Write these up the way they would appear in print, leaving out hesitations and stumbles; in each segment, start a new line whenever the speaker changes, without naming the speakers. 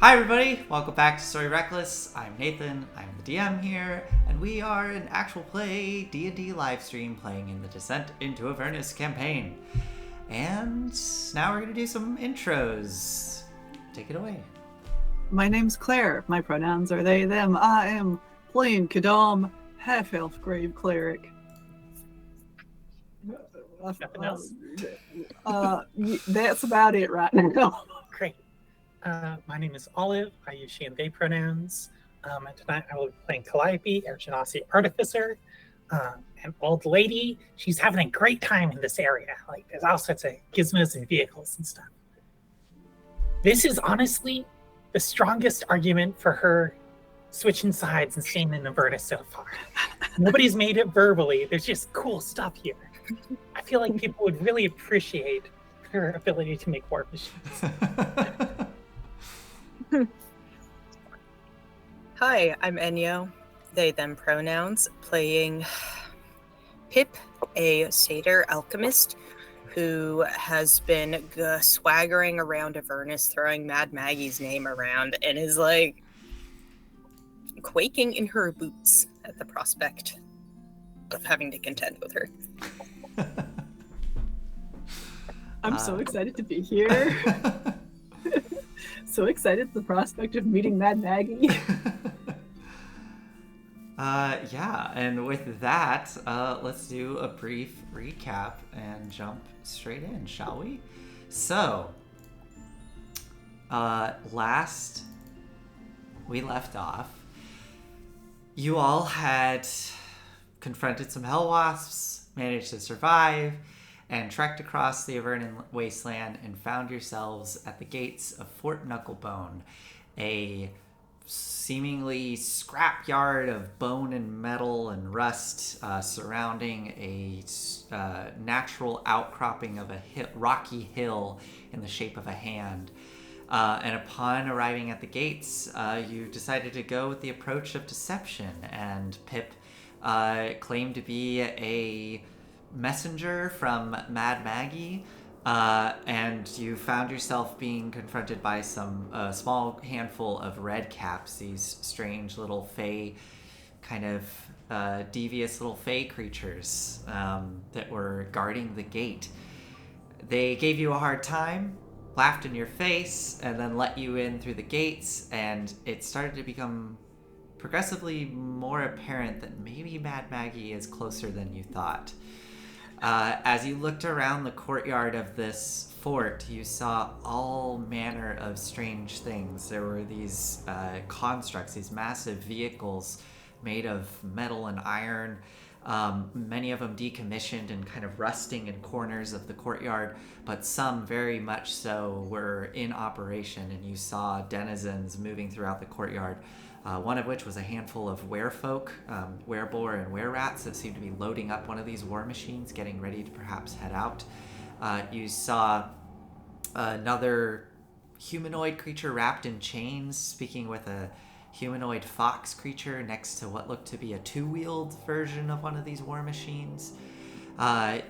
Hi everybody, welcome back to Story Reckless. I'm Nathan, I'm the DM here, and we are an actual play D&D live stream playing in the Descent into Avernus campaign. And now we're going to do some intros. Take it away.
My name's Claire. My pronouns are they, them. I am plain Kadam, half-elf grave cleric.
Nothing else?
That's about it right now.
Great. My name is Olive. I use she and they pronouns. And tonight I will be playing Calliope, our Genasi Artificer. An old lady. She's having a great time in this area. Like, there's all sorts of gizmos and vehicles and stuff. This is honestly the strongest argument for her switching sides and staying in Avernus so far. Nobody's made it verbally. There's just cool stuff here. I feel like people would really appreciate her ability to make war machines.
Hi, I'm Enyo, they, them pronouns, playing Pip, a satyr alchemist who has been swaggering around Avernus, throwing Mad Maggie's name around, and is like quaking in her boots at the prospect of having to contend with her.
I'm so excited to be here. So excited at the prospect of meeting Mad Maggie.
Yeah, and with that, let's do a brief recap and jump straight in, shall we? So, last we left off, you all had confronted some hell wasps, managed to survive, and trekked across the Avernus wasteland and found yourselves at the gates of Fort Knucklebone, a seemingly scrapyard of bone and metal and rust surrounding a natural outcropping of a rocky hill in the shape of a hand. And upon arriving at the gates, you decided to go with the approach of deception, and Pip claimed to be a messenger from Mad Maggie, and you found yourself being confronted by some small handful of red caps, these strange little fey, kind of devious little fey creatures that were guarding the gate. They gave you a hard time, laughed in your face, and then let you in through the gates, and it started to become progressively more apparent that maybe Mad Maggie is closer than you thought. As you looked around the courtyard of this fort, you saw all manner of strange things. There were these constructs, these massive vehicles made of metal and iron, many of them decommissioned and kind of rusting in corners of the courtyard, but some very much so were in operation, and you saw denizens moving throughout the courtyard. One of which was a handful of werefolk, wereboar and wererats that seemed to be loading up one of these war machines, getting ready to perhaps head out. You saw another humanoid creature wrapped in chains, speaking with a humanoid fox creature next to what looked to be a two-wheeled version of one of these war machines.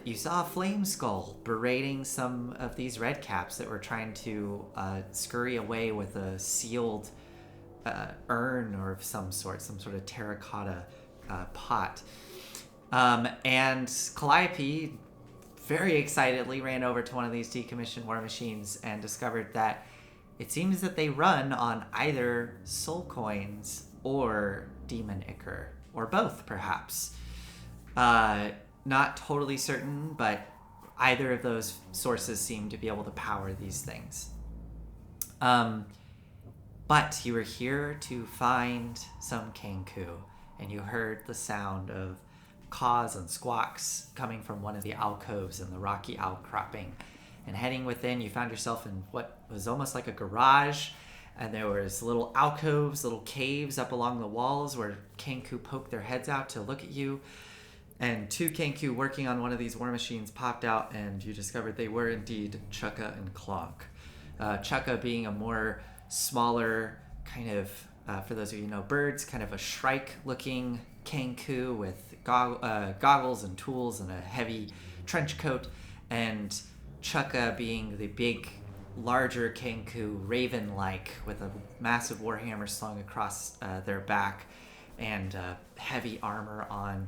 You saw a flame skull berating some of these red caps that were trying to scurry away with a sealed urn or of some sort of terracotta pot. And Calliope very excitedly ran over to one of these decommissioned war machines and discovered that it seems that they run on either soul coins or demon ichor, or both perhaps. Not totally certain, but either of those sources seem to be able to power these things. But you were here to find some Kenku, and you heard the sound of caws and squawks coming from one of the alcoves in the rocky outcropping. And heading within, you found yourself in what was almost like a garage, and there was little alcoves, little caves up along the walls where Kenku poked their heads out to look at you. And two Kenku working on one of these war machines popped out, and you discovered they were indeed Chukka and Clonk. Chukka being a more smaller, kind of, for those of you who know birds, kind of a shrike-looking Kenku with goggles and tools and a heavy trench coat, and Chukka being the big larger Kenku, raven-like, with a massive warhammer slung across their back and heavy armor on.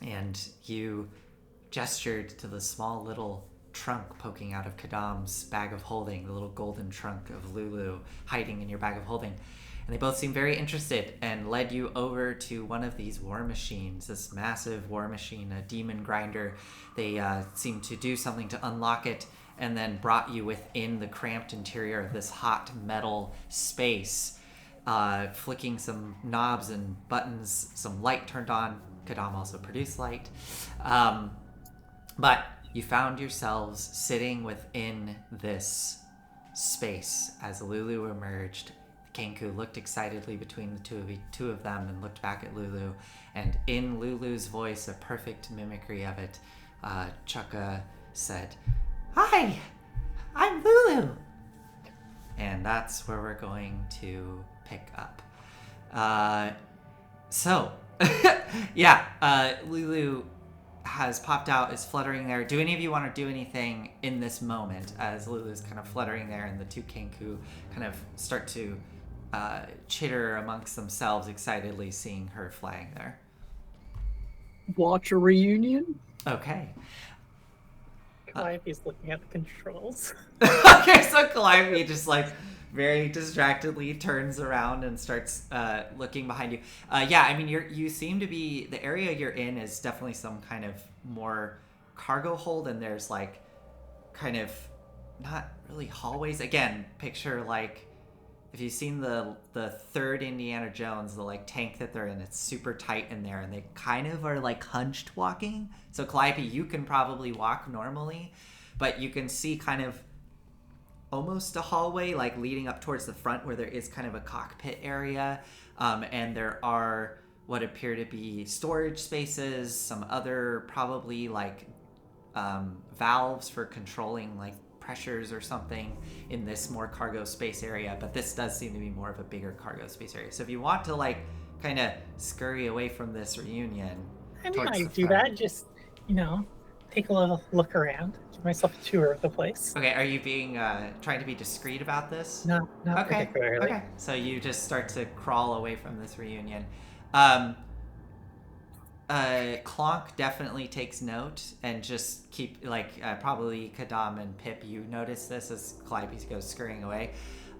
And you gestured to the small little trunk poking out of Kadam's bag of holding, the little golden trunk of Lulu hiding in your bag of holding. And they both seemed very interested and led you over to one of these war machines, this massive war machine, a demon grinder. They seemed to do something to unlock it and then brought you within the cramped interior of this hot metal space, flicking some knobs and buttons. Some light turned on. Kadam also produced light. But you found yourselves sitting within this space as Lulu emerged. Kenku looked excitedly between the two of them and looked back at Lulu. And in Lulu's voice, a perfect mimicry of it, Chukka said, "Hi, I'm Lulu." And that's where we're going to pick up. Lulu has popped out, is fluttering there. Do any of you want to do anything in this moment as Lulu's kind of fluttering there and the two Kenku kind of start to chitter amongst themselves excitedly seeing her flying there?
Watch a reunion?
Okay.
Calliope's looking at the controls.
Okay, so Calliope just like very distractedly turns around and starts looking behind you. You seem to be, the area you're in is definitely some kind of more cargo hold, and there's like kind of not really hallways. Again, picture like if you've seen the third Indiana Jones, the like tank that they're in, it's super tight in there and they kind of are like hunched walking. So Calliope, you can probably walk normally, but you can see kind of almost a hallway like leading up towards the front where there is kind of a cockpit area, and there are what appear to be storage spaces, some other probably like valves for controlling like pressures or something in this more cargo space area, but this does seem to be more of a bigger cargo space area. So if you want to like kind of scurry away from this reunion,
I mean, I do that, just, take a little look around, give myself a tour of the place.
Okay, are you being trying to be discreet about this?
No, not particularly.
Okay, so you just start to crawl away from this reunion. Clonk definitely takes note and just keep, probably Kadam and Pip, you notice this as Calliope goes scurrying away.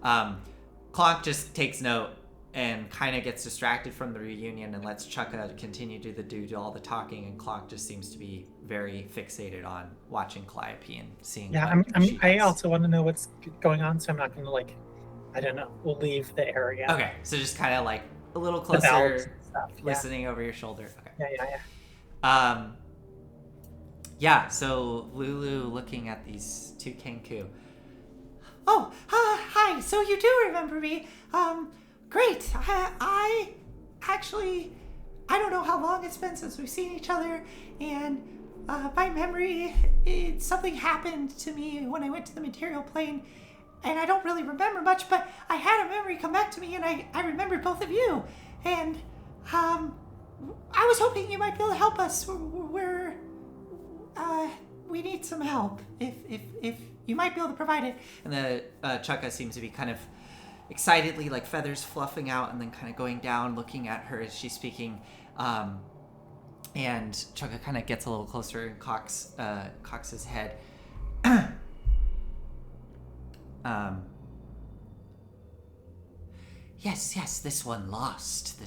Clonk just takes note and kind of gets distracted from the reunion and lets Chukka continue to do all the talking, and Clonk just seems to be very fixated on watching Calliope and seeing.
Yeah, I also want to know what's going on, so I'm not going to we'll leave the area.
Okay, so just kind of like a little closer, listening over your shoulder. Okay.
Yeah.
So Lulu looking at these two Kenku. Oh, hi. So you do remember me. Great. I actually, I don't know how long it's been since we've seen each other, and by memory, something happened to me when I went to the material plane, and I don't really remember much, but I had a memory come back to me, and I remembered both of you, and I was hoping you might be able to help us. We need some help. If you might be able to provide it. And the Chukka seems to be kind of excitedly, like feathers fluffing out and then kind of going down, looking at her as she's speaking. And Chukka kind of gets a little closer and cocks his head. Yes, this one lost.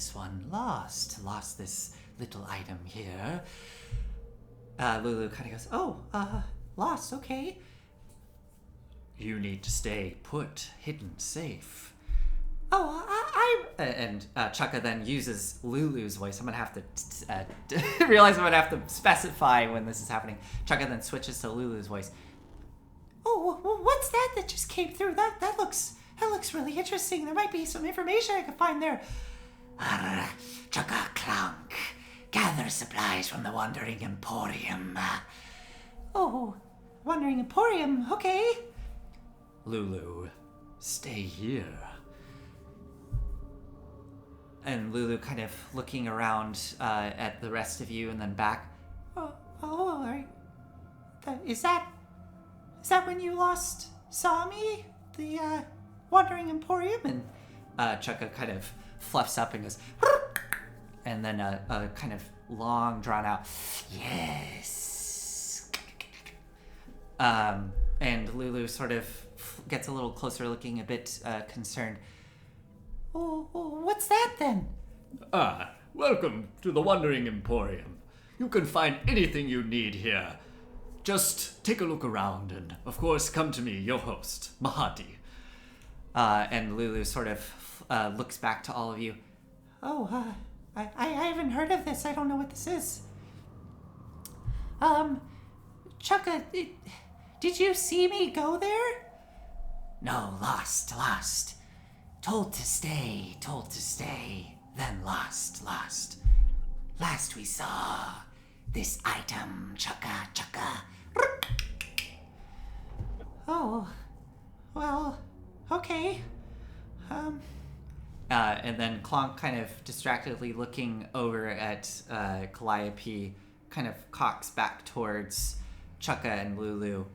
Lost this little item here. Lulu kind of goes, lost, okay. You need to stay put, hidden, safe. And Chukka then uses Lulu's voice. I'm going to have to realize I'm going to have to specify when this is happening. Chukka then switches to Lulu's voice. Oh, what's that just came through? That looks really interesting. There might be some information I could find there. Chukka Clonk. Gather supplies from the Wandering Emporium. Wandering Emporium, okay. Lulu, stay here. And Lulu kind of looking around at the rest of you and then back. All right. Is that when you lost saw me? The, Wandering Emporium? And, Chukka kind of fluffs up and goes, and then a kind of long, drawn out, yes. And Lulu sort of gets a little closer, looking a bit concerned. Oh, what's that then?
Welcome to the Wandering Emporium. You can find anything you need here. Just take a look around and, of course, come to me, your host, Mahati.
And Lulu sort of looks back to all of you. Oh, I haven't heard of this. I don't know what this is. Chukka, did you see me go there? No, lost. Told to stay, then lost. Last we saw this item, Chukka. Oh, well, okay. And then Clonk, kind of distractedly looking over at Calliope, kind of cocks back towards Chukka and Lulu.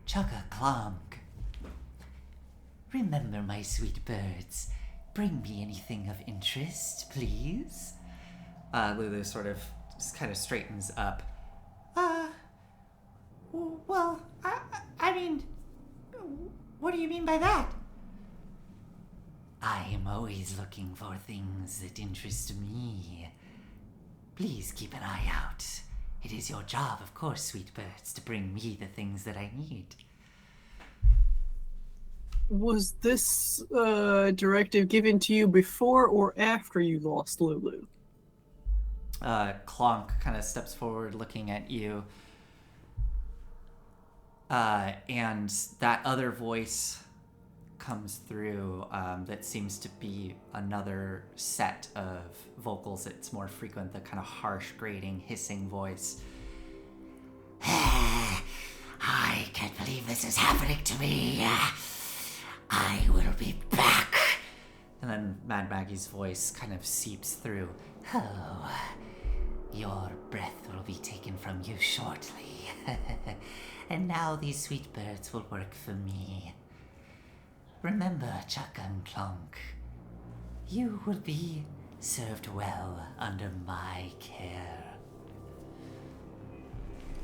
Chukka, Clonk, remember, my sweet birds, bring me anything of interest, please. Lulu sort of just kind of straightens up. Well, I mean, what do you mean by that? I am always looking for things that interest me. Please keep an eye out. It is your job, of course, sweet birds, to bring me the things that I need.
Was this directive given to you before or after you lost Lulu?
Clonk kind of steps forward looking at you. And that other voice comes through that seems to be another set of vocals. It's more frequent, the kind of harsh, grating, hissing voice. I can't believe this is happening to me. I will be back. And then Mad Maggie's voice kind of seeps through. Oh, your breath will be taken from you shortly. And now these sweet birds will work for me. Remember, Chukka and Clonk, you will be served well under my care.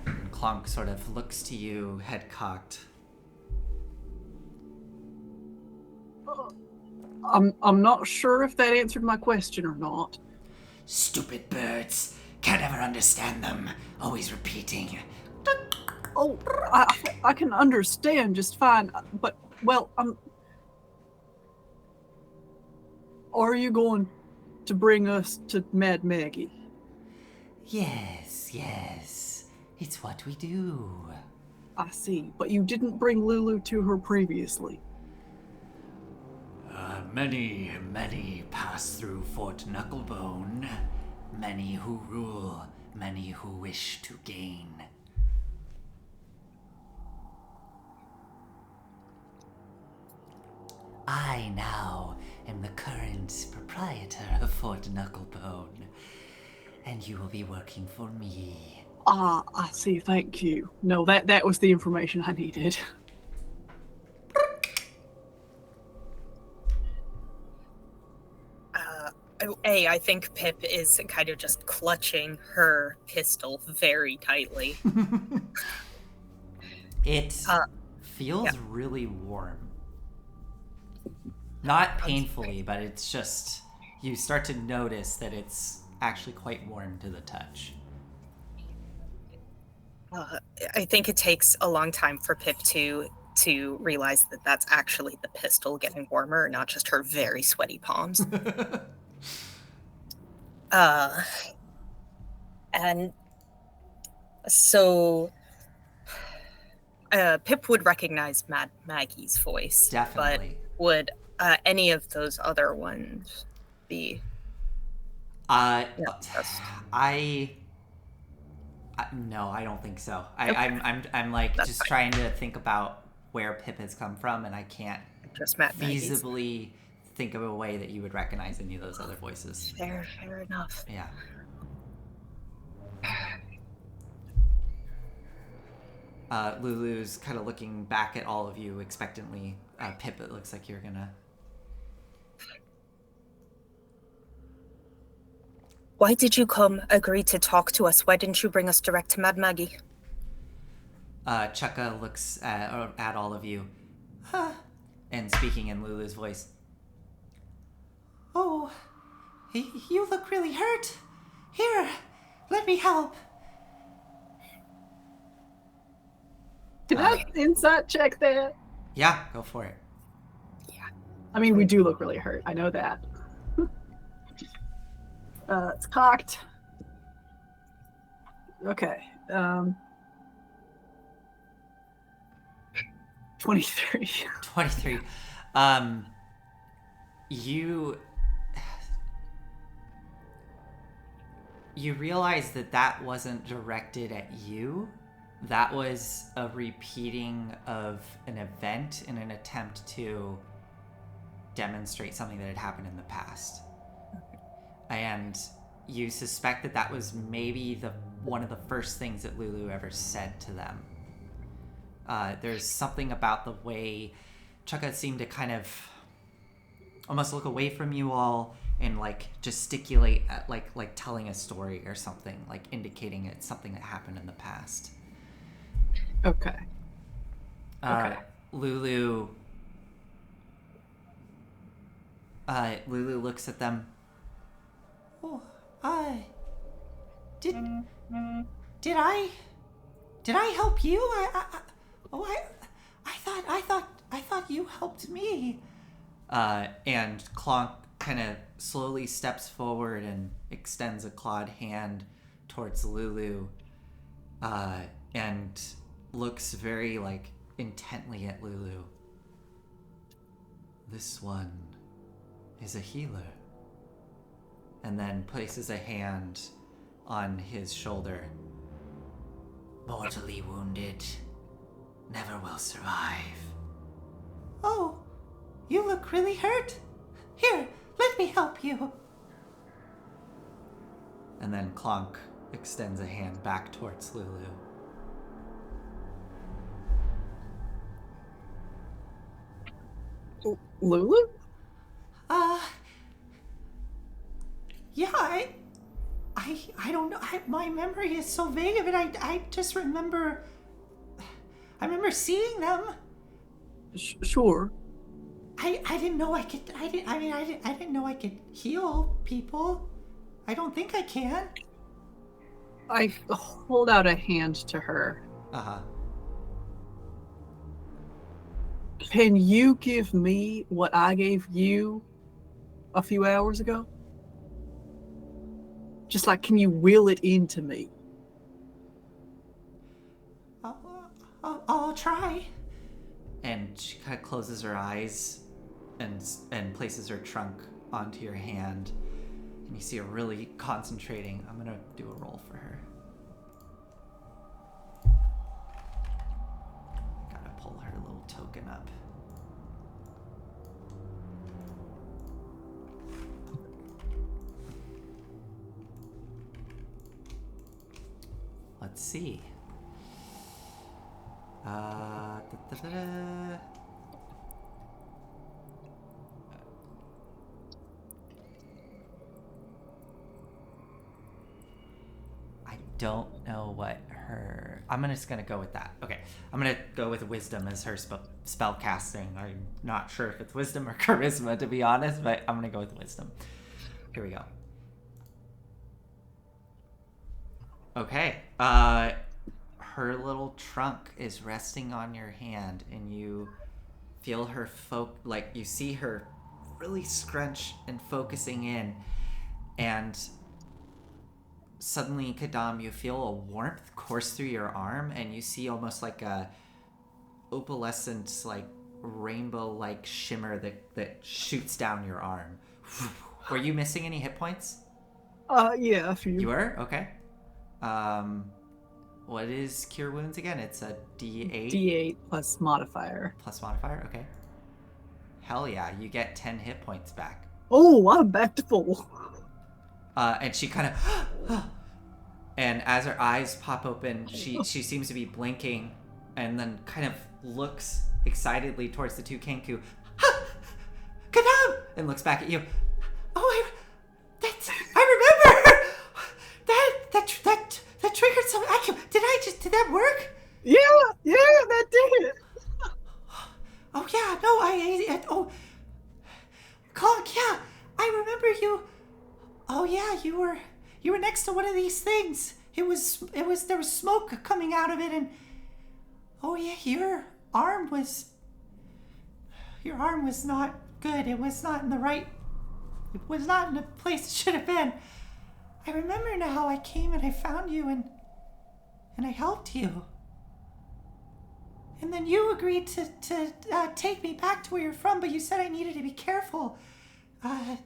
And Clonk sort of looks to you, head cocked.
I'm not sure if that answered my question or not.
Stupid birds. Can't ever understand them. Always repeating.
Oh, I can understand just fine, but, well, are you going to bring us to Mad Maggie?
Yes. It's what we do.
I see, but you didn't bring Lulu to her previously.
Many pass through Fort Knucklebone.
Many who rule, many who wish to gain. I now am the current proprietor of Fort Knucklebone, and you will be working for me.
Ah, I see, thank you. No, that was the information I needed.
I think Pip is kind of just clutching her pistol very tightly.
It feels really warm. Not painfully, but it's just, you start to notice that it's actually quite warm to the touch.
I think it takes a long time for Pip to realize that that's actually the pistol getting warmer, not just her very sweaty palms. And so Pip would recognize Maggie's voice.
Definitely.
But would any of those other ones be?
No, I don't think so. I'm like that's just fine. Trying to think about where Pip has come from, and I can't
just
feasibly think of a way that you would recognize any of those other voices.
Fair enough.
Yeah. Lulu's kind of looking back at all of you expectantly. Pip, it looks like you're gonna...
Why did you agree to talk to us? Why didn't you bring us direct to Mad Maggie?
Chukka looks at all of you. And speaking in Lulu's voice. Oh, you look really hurt. Here, let me help.
Can I insight check that?
Yeah, go for it.
I mean, we do look really hurt. I know that. It's cocked. Okay. 23.
23. You realize that wasn't directed at you. That was a repeating of an event in an attempt to demonstrate something that had happened in the past. And you suspect that was maybe one of the first things that Lulu ever said to them. There's something about the way Chukka seemed to kind of almost look away from you all and like gesticulate at like telling a story or something, like indicating it's something that happened in the past.
Okay.
Lulu looks at them. Oh, did I help you? I thought you helped me. And Clonk kind of slowly steps forward and extends a clawed hand towards Lulu, and looks very like intently at Lulu. This one is a healer. And then places a hand on his shoulder. Mortally wounded, never will survive. Oh, you look really hurt. Here, let me help you. And then Clonk extends a hand back towards Lulu.
Lulu?
Yeah, I don't know. My memory is so vague of it. I just remember. I remember seeing them.
Sure.
I didn't know I could. I didn't know I could heal people. I don't think I can.
I hold out a hand to her. Can you give me what I gave you a few hours ago? Just like, can you will it into me?
I'll try. And she kind of closes her eyes and places her trunk onto your hand. And you see her really concentrating. I'm gonna do a roll for her. Gotta pull her little token up. Let's see. I don't know what her... I'm just going to go with that. Okay. I'm going to go with wisdom as her spell casting. I'm not sure if it's wisdom or charisma, to be honest, but I'm going to go with wisdom. Here we go. Okay. Her little trunk is resting on your hand, and you feel her you see her really scrunch and focusing in, and suddenly, Kadam, you feel a warmth course through your arm, and you see almost like a opalescent, like rainbow-like shimmer that shoots down your arm. Were you missing any hit points?
Yeah, a few.
You were? Okay. What is Cure Wounds again? It's a D8?
D8 plus modifier.
Plus modifier? Okay. Hell yeah, you get 10 hit points back.
Oh, I'm back to full.
And she kind of... and as her eyes pop open, she seems to be blinking, and then kind of looks excitedly towards the two Kenku. Ha! Kadam! And looks back at you. Oh, I remember! That triggered some action. Did that work?
Yeah, that did.
Oh yeah, no, oh, Clunk, yeah, I remember you. Oh yeah, you were next to one of these things. There was smoke coming out of it, and oh yeah, your arm was not good. It was not in the place it should have been. I remember now. I came and I found you, and I helped you. And then you agreed to take me back to where you're from, but you said I needed to be careful. I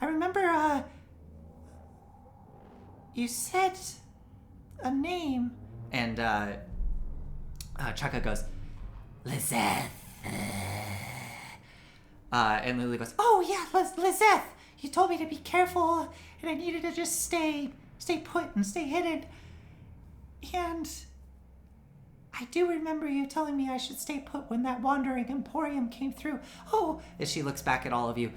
remember, you said a name. And, Chaka goes, Lizeth. And Lulu goes, oh yeah, Lizeth. You told me to be careful, and I needed to just stay put and stay hidden. And I do remember you telling me I should stay put when that wandering emporium came through. Oh, as she looks back at all of you,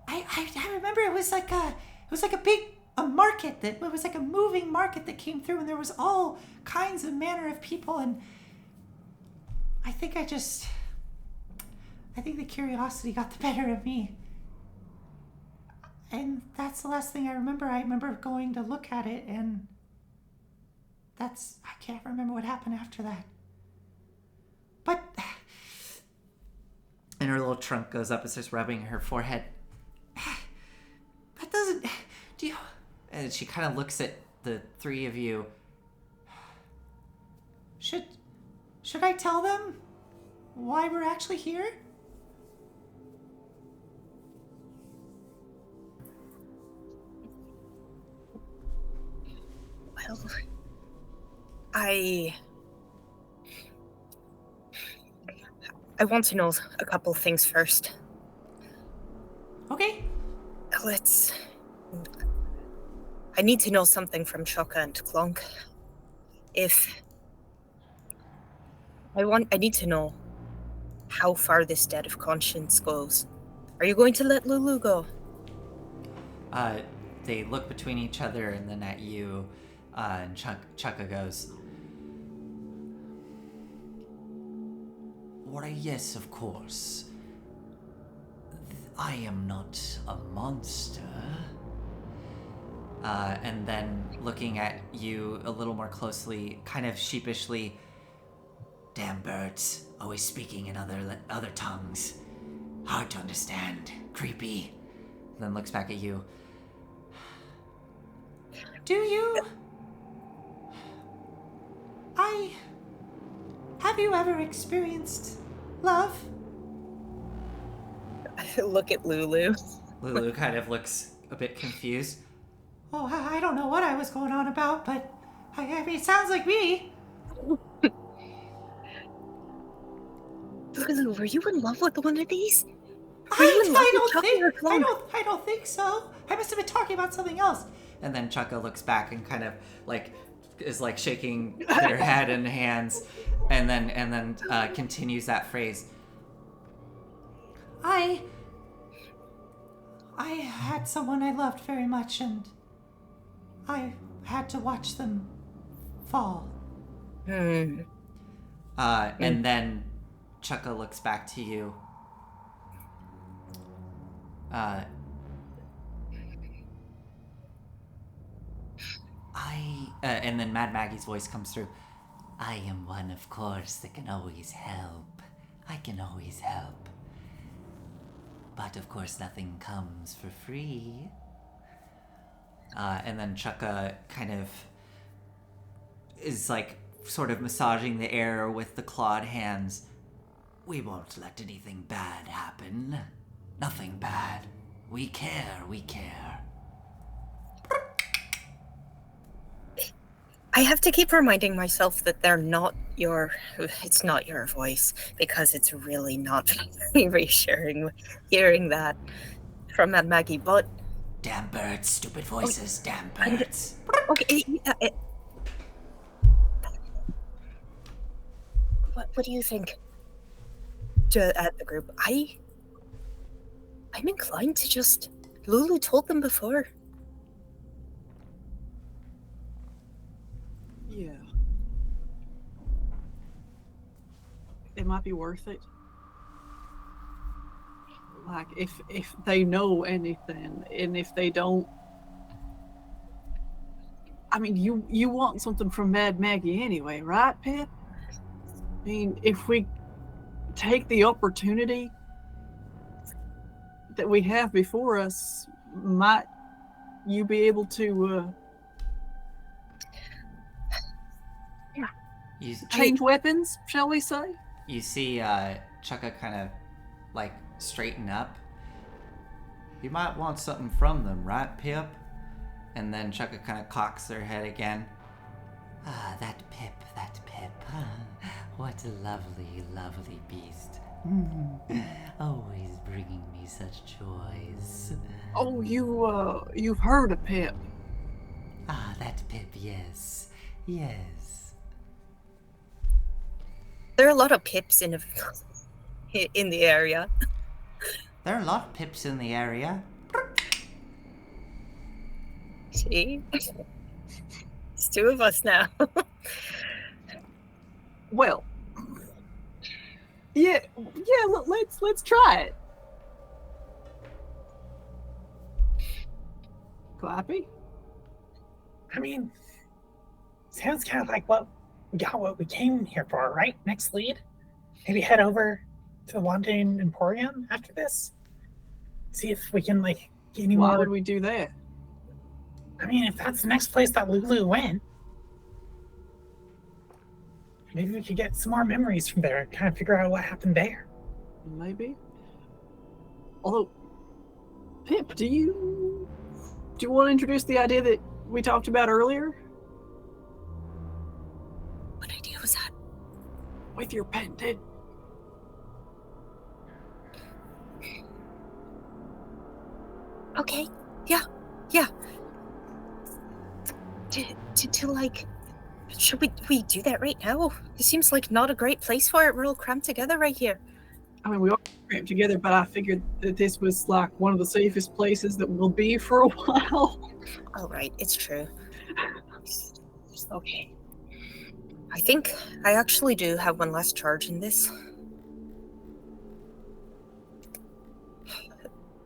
I remember it was like a market it was like a moving market that came through, and there was all kinds of manner of people, and I think the curiosity got the better of me. And that's the last thing I remember. I remember going to look at it, and I can't remember what happened after that. But, and her little trunk goes up and starts rubbing her forehead. That doesn't, and she kind of looks at the three of you. Should I tell them why we're actually here?
Well, I want to know a couple things first.
Okay.
I need to know something from Chaka and Clonk. I need to know how far this debt of conscience goes. Are you going to let Lulu go?
They look between each other and then at you, and Chaka goes, Why, yes, of course. I am not a monster. And then looking at you a little more closely, kind of sheepishly, damn birds, always speaking in other tongues. Hard to understand. Creepy. Then looks back at you. Do you? Have you ever experienced love?
I look at Lulu.
Lulu kind of looks a bit confused. Oh, I don't know what I was going on about, but I mean, it sounds like me.
Lulu, were you in love with one of these?
I don't think so. I must have been talking about something else. And then Chaka looks back and kind of is shaking their head and hands, and then continues that phrase. I had someone I loved very much, and I had to watch them fall. And then Chaka looks back to you. And then Mad Maggie's voice comes through. I am one, of course, that can always help. I can always help. But of course, nothing comes for free. And then Chaka kind of is sort of massaging the air with the clawed hands. We won't let anything bad happen. Nothing bad. We care.
I have to keep reminding myself that it's not your voice, because it's really not very reassuring hearing that from Mad Maggie, but...
Damn birds, stupid voices, damn birds.
Okay, What do you think? At the group, I'm inclined to just. Lulu told them before.
Yeah. It might be worth it. Like, if they know anything, and if they don't, I mean, you want something from Mad Maggie anyway, right, Pip? I mean, if we take the opportunity that we have before us, might you be able to change weapons, shall we say?
You see Chukka kind of like straighten up. You might want something from them, right, Pip? And then Chukka kind of cocks their head again. Ah, that Pip. What a lovely, lovely beast. Always bringing me such joys.
Oh, you've heard of Pip.
Ah, that Pip, yes. Yes.
There are a lot of Pips in the area.
There are a lot of Pips in the area.
See? It's two of us now.
Well, yeah. Let's try it. Clappy.
I mean, sounds kind of like what we came here for, right? Next lead? Maybe head over to the Wandering Emporium after this? See if we can, like, get any
Why
more...
would we do that?
I mean, if that's the next place that Lulu went, maybe we could get some more memories from there and kind of figure out what happened there.
Maybe. Although, Pip, do you want to introduce the idea that we talked about earlier?
What idea was that?
With your pendant.
Okay. Yeah. To like, should we do that right now? It seems like not a great place for it. We're all cramped together right here.
I mean, we all cramped together, but I figured that this was like one of the safest places that we'll be for a while.
All right, it's true. Okay. I think I actually do have one last charge in this.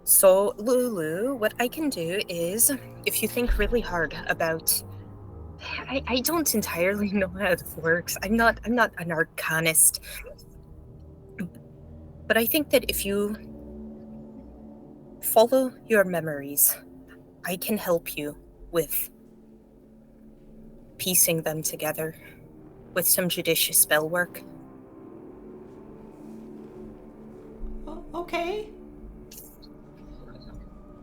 So, Lulu, what I can do is, if you think really hard about... I don't entirely know how it works. I'm not an arcanist. But I think that if you follow your memories, I can help you with piecing them together with some judicious spell work.
Okay.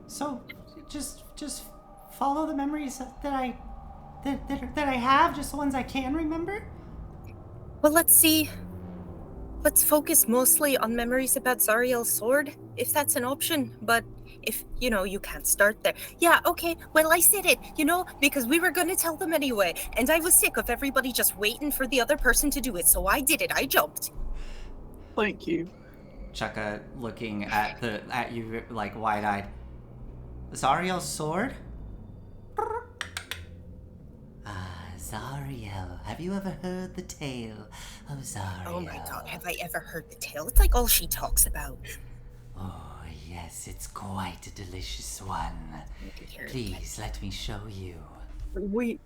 So, just follow the memories that I have, just the ones I can remember?
Well, let's see. Let's focus mostly on memories about Zariel's sword, if that's an option. But if, you can't start there. Yeah, okay, well, I said it, because we were going to tell them anyway. And I was sick of everybody just waiting for the other person to do it, so I did it. I jumped.
Thank you.
Chukka looking at you like wide-eyed. Zariel's sword? Zariel. Have you ever heard the tale of Zariel?
Oh my god, have I ever heard the tale? It's like all she talks about.
Oh, yes, it's quite a delicious one. Please, let me show you.
We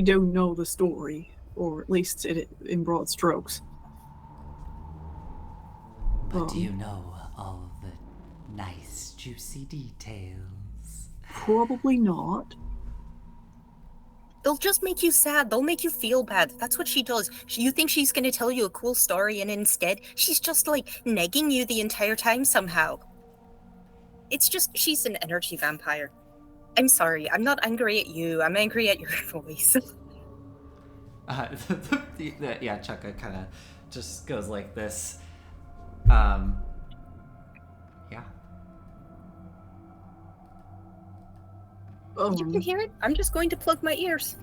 do know the story, or at least in broad strokes.
But do you know all the nice, juicy details?
Probably not.
They'll just make you sad. They'll make you feel bad. That's what she does. You think she's going to tell you a cool story, and instead, she's just, negging you the entire time somehow. It's just, she's an energy vampire. I'm sorry. I'm not angry at you. I'm angry at your voice.
Yeah, Chukka kind of just goes like this. Yeah.
You can hear it? I'm just going to plug my ears.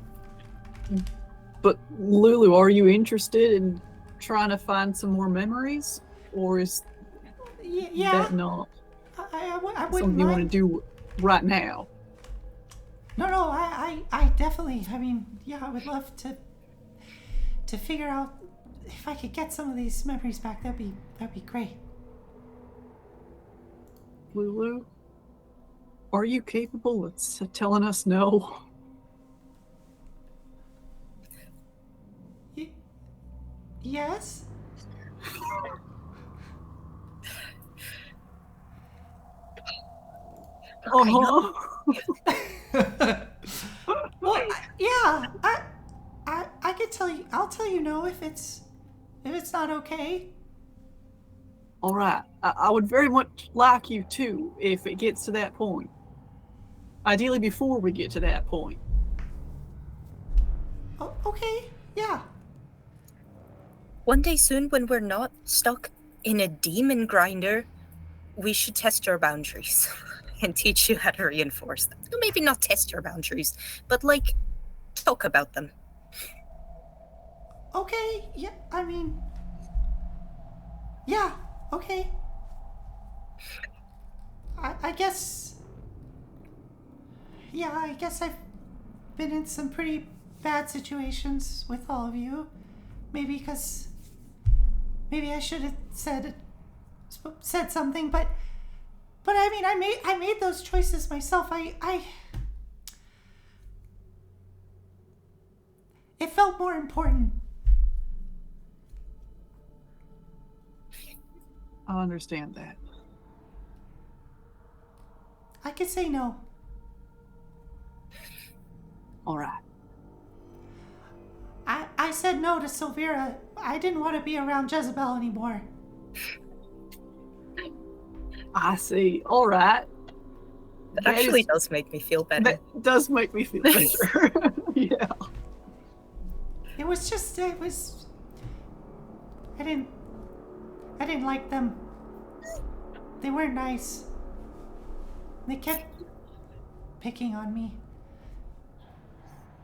But Lulu, are you interested in trying to find some more memories, or is
Yeah,
that not
I wouldn't
something you want to
mind.
do right now?
No, I definitely. I mean, yeah, I would love to figure out if I could get some of these memories back. That'd be great.
Lulu, are you capable of telling us no?
Yes. Well, yeah, I could tell you. I'll tell you no if it's not okay.
All right. I would very much like you to, if it gets to that point. Ideally, before we get to that point.
Oh, okay. Yeah.
One day soon, when we're not stuck in a demon grinder, we should test your boundaries and teach you how to reinforce them. No, maybe not test your boundaries, but like talk about them.
Okay. Yeah. I mean. Yeah. Okay. I guess. Yeah. I guess I've been in some pretty bad situations with all of you. Maybe because. Maybe I should have said something, but I mean, I made those choices myself. It felt more important.
I understand that.
I could say no.
All right.
I said no to Silvera. I didn't want to be around Jezebel anymore.
I see. All right.
That actually does make me feel better.
That does make me feel better. Yeah.
It was. I didn't like them. They weren't nice. They kept picking on me.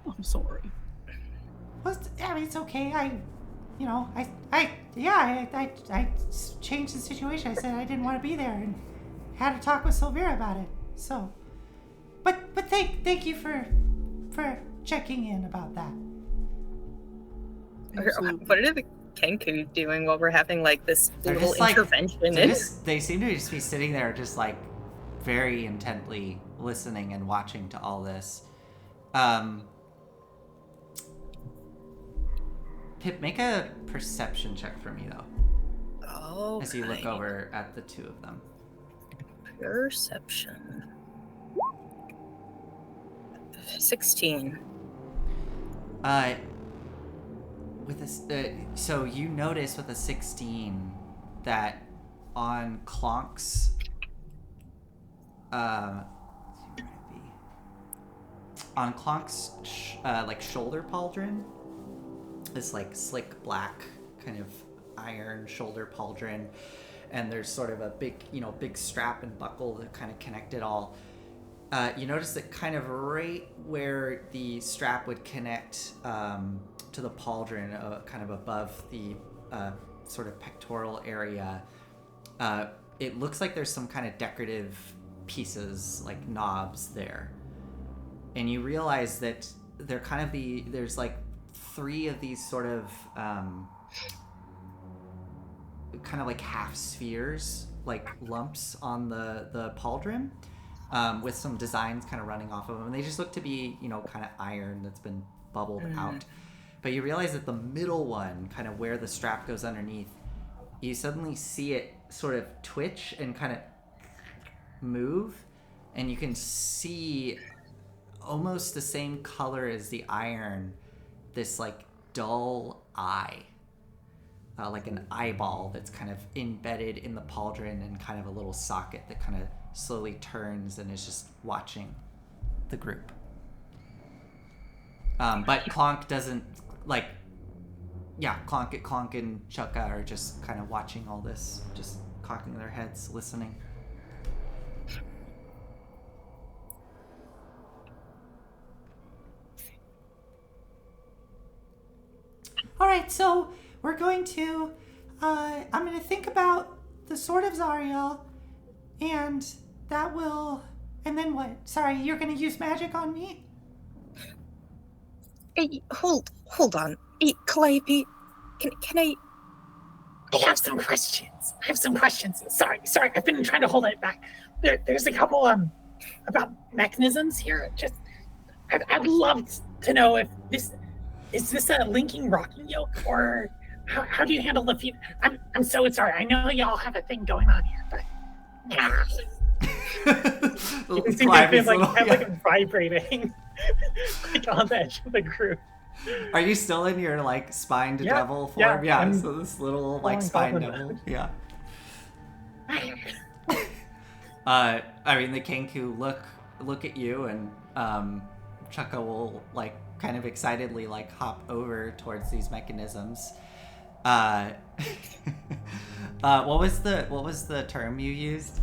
I'm sorry.
Well, I mean, it's okay. I changed the situation. I said I didn't want to be there and had a talk with Silvera about it. So, but thank you for checking in about that.
Absolutely.
What are the Kenku doing while we're having like this
They're
little
just, like,
intervention?
They seem to just be sitting there, just like very intently listening and watching to all this. Pip, make a perception check for me though.
Oh,
As you look over at the two of them.
Perception. 16.
With this, so you notice with a 16 that on Clonk's, like shoulder pauldron, this like slick black kind of iron shoulder pauldron, and there's sort of a big strap and buckle that kind of connect it all. You notice that kind of right where the strap would connect to the pauldron, kind of above the sort of pectoral area, it looks like there's some kind of decorative pieces, like knobs there. And you realize that they're kind of there's like 3 of these sort of kind of like half spheres, like lumps on the pauldron, with some designs kind of running off of them. And they just look to be, kind of iron that's been bubbled out. But you realize that the middle one, kind of where the strap goes underneath, you suddenly see it sort of twitch and kind of move, and you can see almost the same color as the iron, this like dull eye, like an eyeball that's kind of embedded in the pauldron and kind of a little socket that kind of slowly turns and is just watching the group. But Clonk doesn't Clonk and Chukka are just kind of watching all this, just cocking their heads, listening. All right, so we're going to, I'm going to think about the Sword of Zariel, and that will, and then what? Sorry, you're going to use magic on me?
Hey, hold on. Hey, Calliope, can I...
I have some questions. Sorry. I've been trying to hold it back. There's a couple about mechanisms here. Just, I'd love to know if this is a linking rocking yoke, or how do you handle the few? I'm so sorry. I know y'all have a thing going on here, but you can see my face like vibrating like on the edge of the group.
Are you still in your like spined devil form? Yeah. So this little like spined devil. Yeah. I mean, the Kenku look at you, and Chukka will like kind of excitedly like hop over towards these mechanisms. What was the term you used?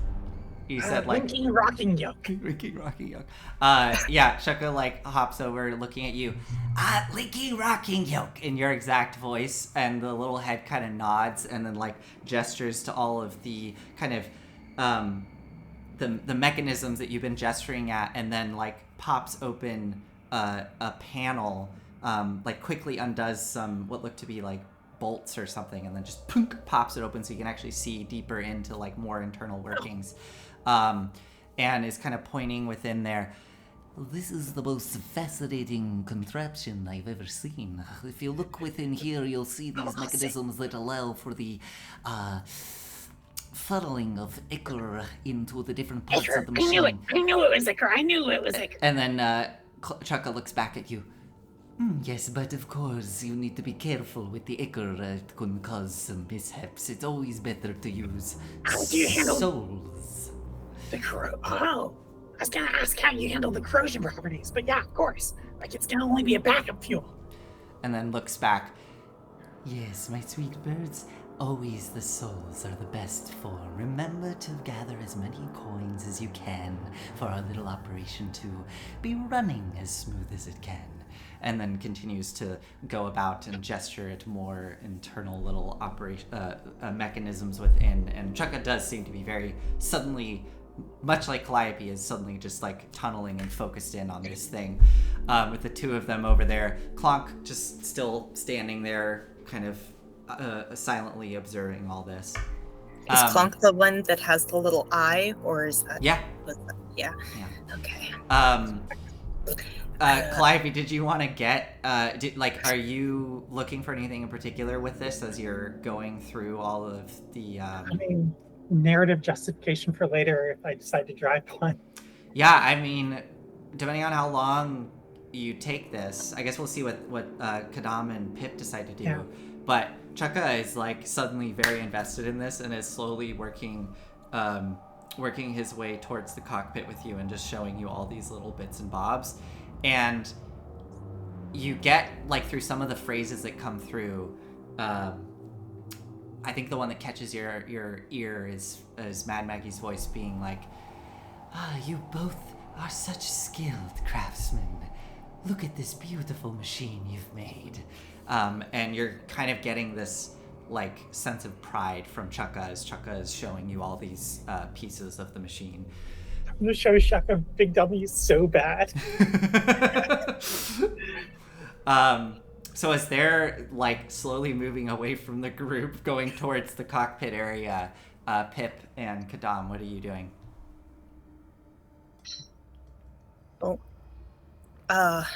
You said like
linking rocking yoke.
Linking rocking yoke. Yeah, Chukka like hops over looking at you. Linking rocking yoke in your exact voice, and the little head kind of nods and then like gestures to all of the kind of the mechanisms that you've been gesturing at, and then like pops open a panel, like quickly undoes some what look to be like bolts or something, and then just pops it open so you can actually see deeper into like more internal workings, and is kind of pointing within there. This is the most fascinating contraption I've ever seen. If you look within here, you'll see these mechanisms that allow for the funneling of ichor into the different parts of the machine.
I knew it was ichor.
And then Chukka looks back at you. Yes, but of course you need to be careful with the ichor. It can cause some mishaps. It's always better to use souls.
Oh, I was gonna ask how you handle the corrosion properties, but yeah, of course. Like it's gonna only be a backup fuel.
And then looks back. Yes, my sweet birds. Always the souls are the best for. Remember to gather as many coins as you can for our little operation to be running as smooth as it can. And then continues to go about and gesture at more internal little mechanisms within. And Chukka does seem to be very suddenly, much like Calliope, is suddenly just like tunneling and focused in on this thing. With the two of them over there, Clonk just still standing there, kind of silently observing all this.
Is Clonk the one that has the little eye, or is that...
Yeah.
Okay.
Calliope, did you want to get, are you looking for anything in particular with this as you're going through all of the,
I mean, narrative justification for later if I decide to drive one.
Yeah, I mean, depending on how long you take this, I guess we'll see what Kadam and Pip decide to do. Yeah. But Chukka is like suddenly very invested in this and is slowly working his way towards the cockpit with you and just showing you all these little bits and bobs. And you get, like, through some of the phrases that come through, I think the one that catches your ear is Mad Maggie's voice being like, you both are such skilled craftsmen. Look at this beautiful machine you've made. And you're kind of getting this, like, sense of pride from Chukka as Chukka is showing you all these pieces of the machine.
I'm gonna show Chukka Big W so bad.
So as they're like slowly moving away from the group, going towards the cockpit area, Pip and Kadam, what are you doing?
Oh,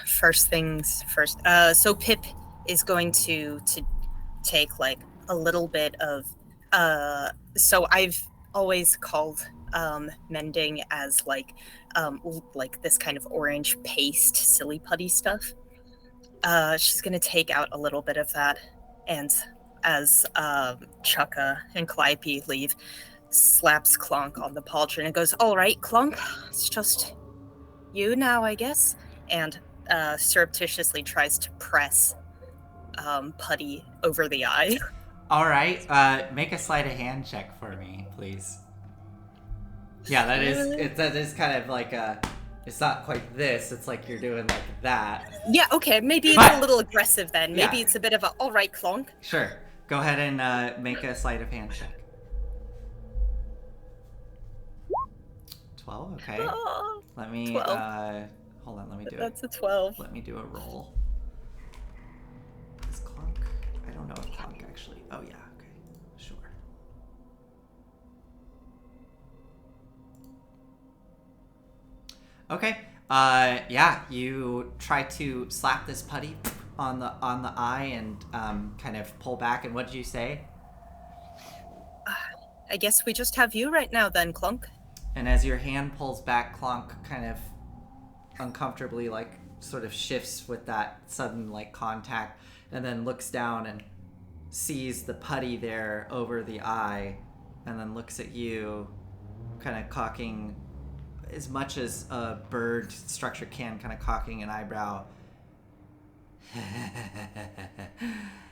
first things first. So Pip is going to take like a little bit of. So I've always called mending as like this kind of orange paste silly putty stuff. She's gonna take out a little bit of that, and as Chukka and Calliope leave, slaps Clonk on the pauldron and goes, "All right, Clonk, it's just you now, I guess," and surreptitiously tries to press putty over the eye.
All right, make a sleight of hand check for me, please. Yeah, that is kind of like it's not quite this, it's like you're doing like that.
Yeah, okay, maybe it's a little aggressive then. Maybe it's a bit of a, all right, Clonk.
Sure. Go ahead and make a sleight of hand check. 12, okay.
Oh,
Let me,
12.
hold on, let me do
That's
it.
a 12.
Let me do a roll. Is Clonk? I don't know if Clonk actually. Oh, yeah, okay. Sure. Okay. Yeah, you try to slap this putty on the eye and kind of pull back. And what did you say?
I guess we just have you right now then, Clunk.
And as your hand pulls back, Clonk kind of uncomfortably, like, sort of shifts with that sudden, like, contact, and then looks down and sees the putty there over the eye, and then looks at you, kind of cocking as much as a bird structure can, kind of cocking an eyebrow.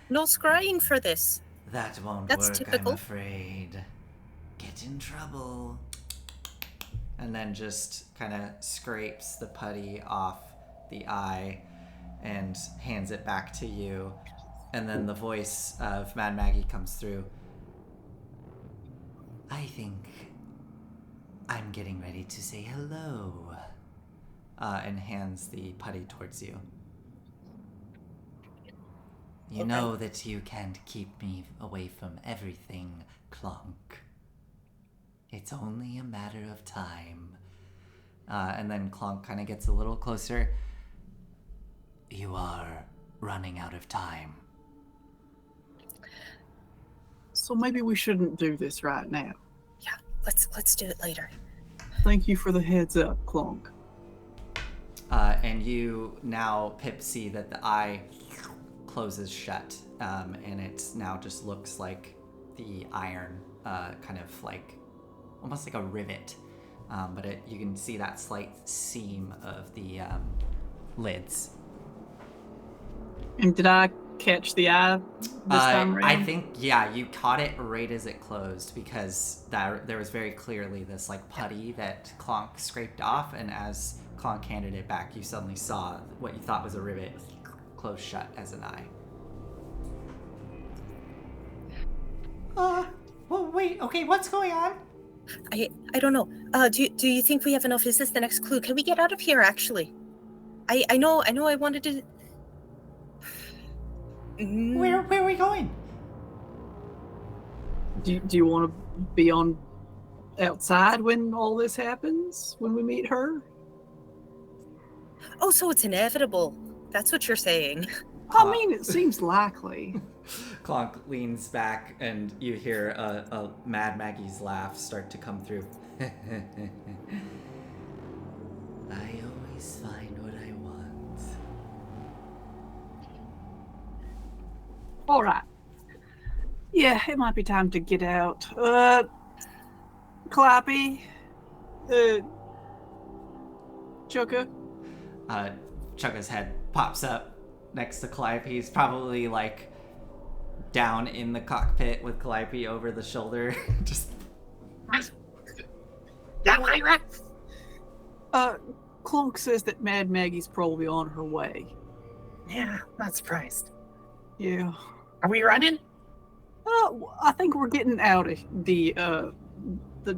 No scrying for this.
That won't
That's
work,
typical.
I'm afraid. Get in trouble. And then just kind of scrapes the putty off the eye and hands it back to you. And then the voice of Mad Maggie comes through. I think I'm getting ready to say hello. And hands the putty towards you. You
Okay.
know that you can't keep me away from everything, Clonk. It's only a matter of time. And then Clonk kind of gets a little closer. You are running out of time.
So maybe we shouldn't do this right now.
Yeah, let's do it later.
Thank you for the heads up, Clonk.
And you now, Pip, see that the eye closes shut. And it now just looks like the iron, kind of like, almost like a rivet. But you can see that slight seam of the lids.
And did I catch the eye this time around?
I think, yeah, you caught it right as it closed because there was very clearly this like putty that Clonk scraped off, and as Clonk handed it back, you suddenly saw what you thought was a rivet close shut as an eye. Well, wait, okay, what's going on?
I don't know. Do you think we have enough? Is this the next clue? Can we get out of here, actually? I know I wanted to...
Where are we going?
Do you want to be on outside when all this happens? When we meet her?
Oh, so it's inevitable. That's what you're saying.
I mean, it seems likely.
Clonk leans back, and you hear a Mad Maggie's laugh start to come through. I always find what I want.
All right. Yeah, it might be time to get out. Clappy. Chugga.
Chugga's head pops up next to Calliope. He's probably like down in the cockpit with Calliope over the shoulder. Just
Clonk says that Mad Maggie's probably on her way.
Yeah, not surprised.
Yeah.
Are we running?
I think we're getting out of the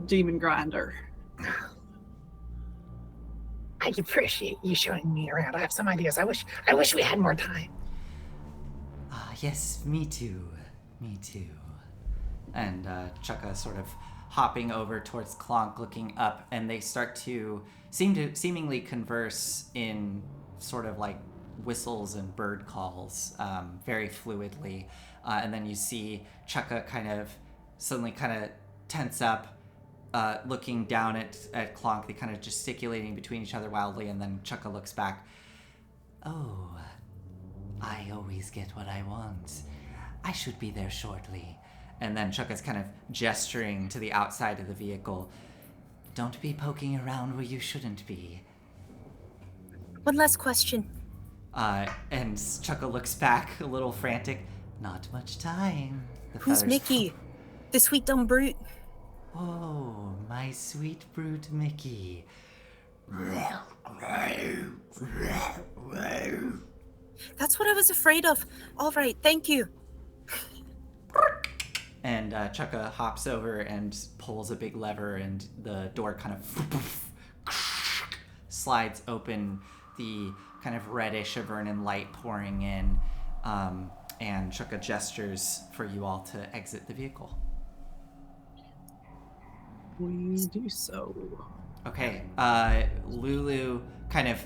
demon grinder.
I appreciate you showing me around. I have some ideas. I wish we had more time.
Yes, me too. Me too. And Chugga sort of hopping over towards Clonk, looking up, and they start to seemingly converse in sort of like whistles and bird calls, very fluidly. And then you see Chugga kind of suddenly kind of tense up, looking down at Clonk. They kind of gesticulating between each other wildly, and then Chugga looks back. Oh, I always get what I want. I should be there shortly. And then Chugga's kind of gesturing to the outside of the vehicle. Don't be poking around where you shouldn't be.
One last question.
And Chugga looks back a little frantic. Not much time. The
Who's
feathers-
Mickey? The sweet dumb brute.
Oh, my sweet brute Mickey.
That's what I was afraid of. All right, thank you.
And Chukka hops over and pulls a big lever, and the door kind of slides open, the kind of reddish Avernus light pouring in, and Chukka gestures for you all to exit the vehicle.
We do so.
Okay, Lulu kind of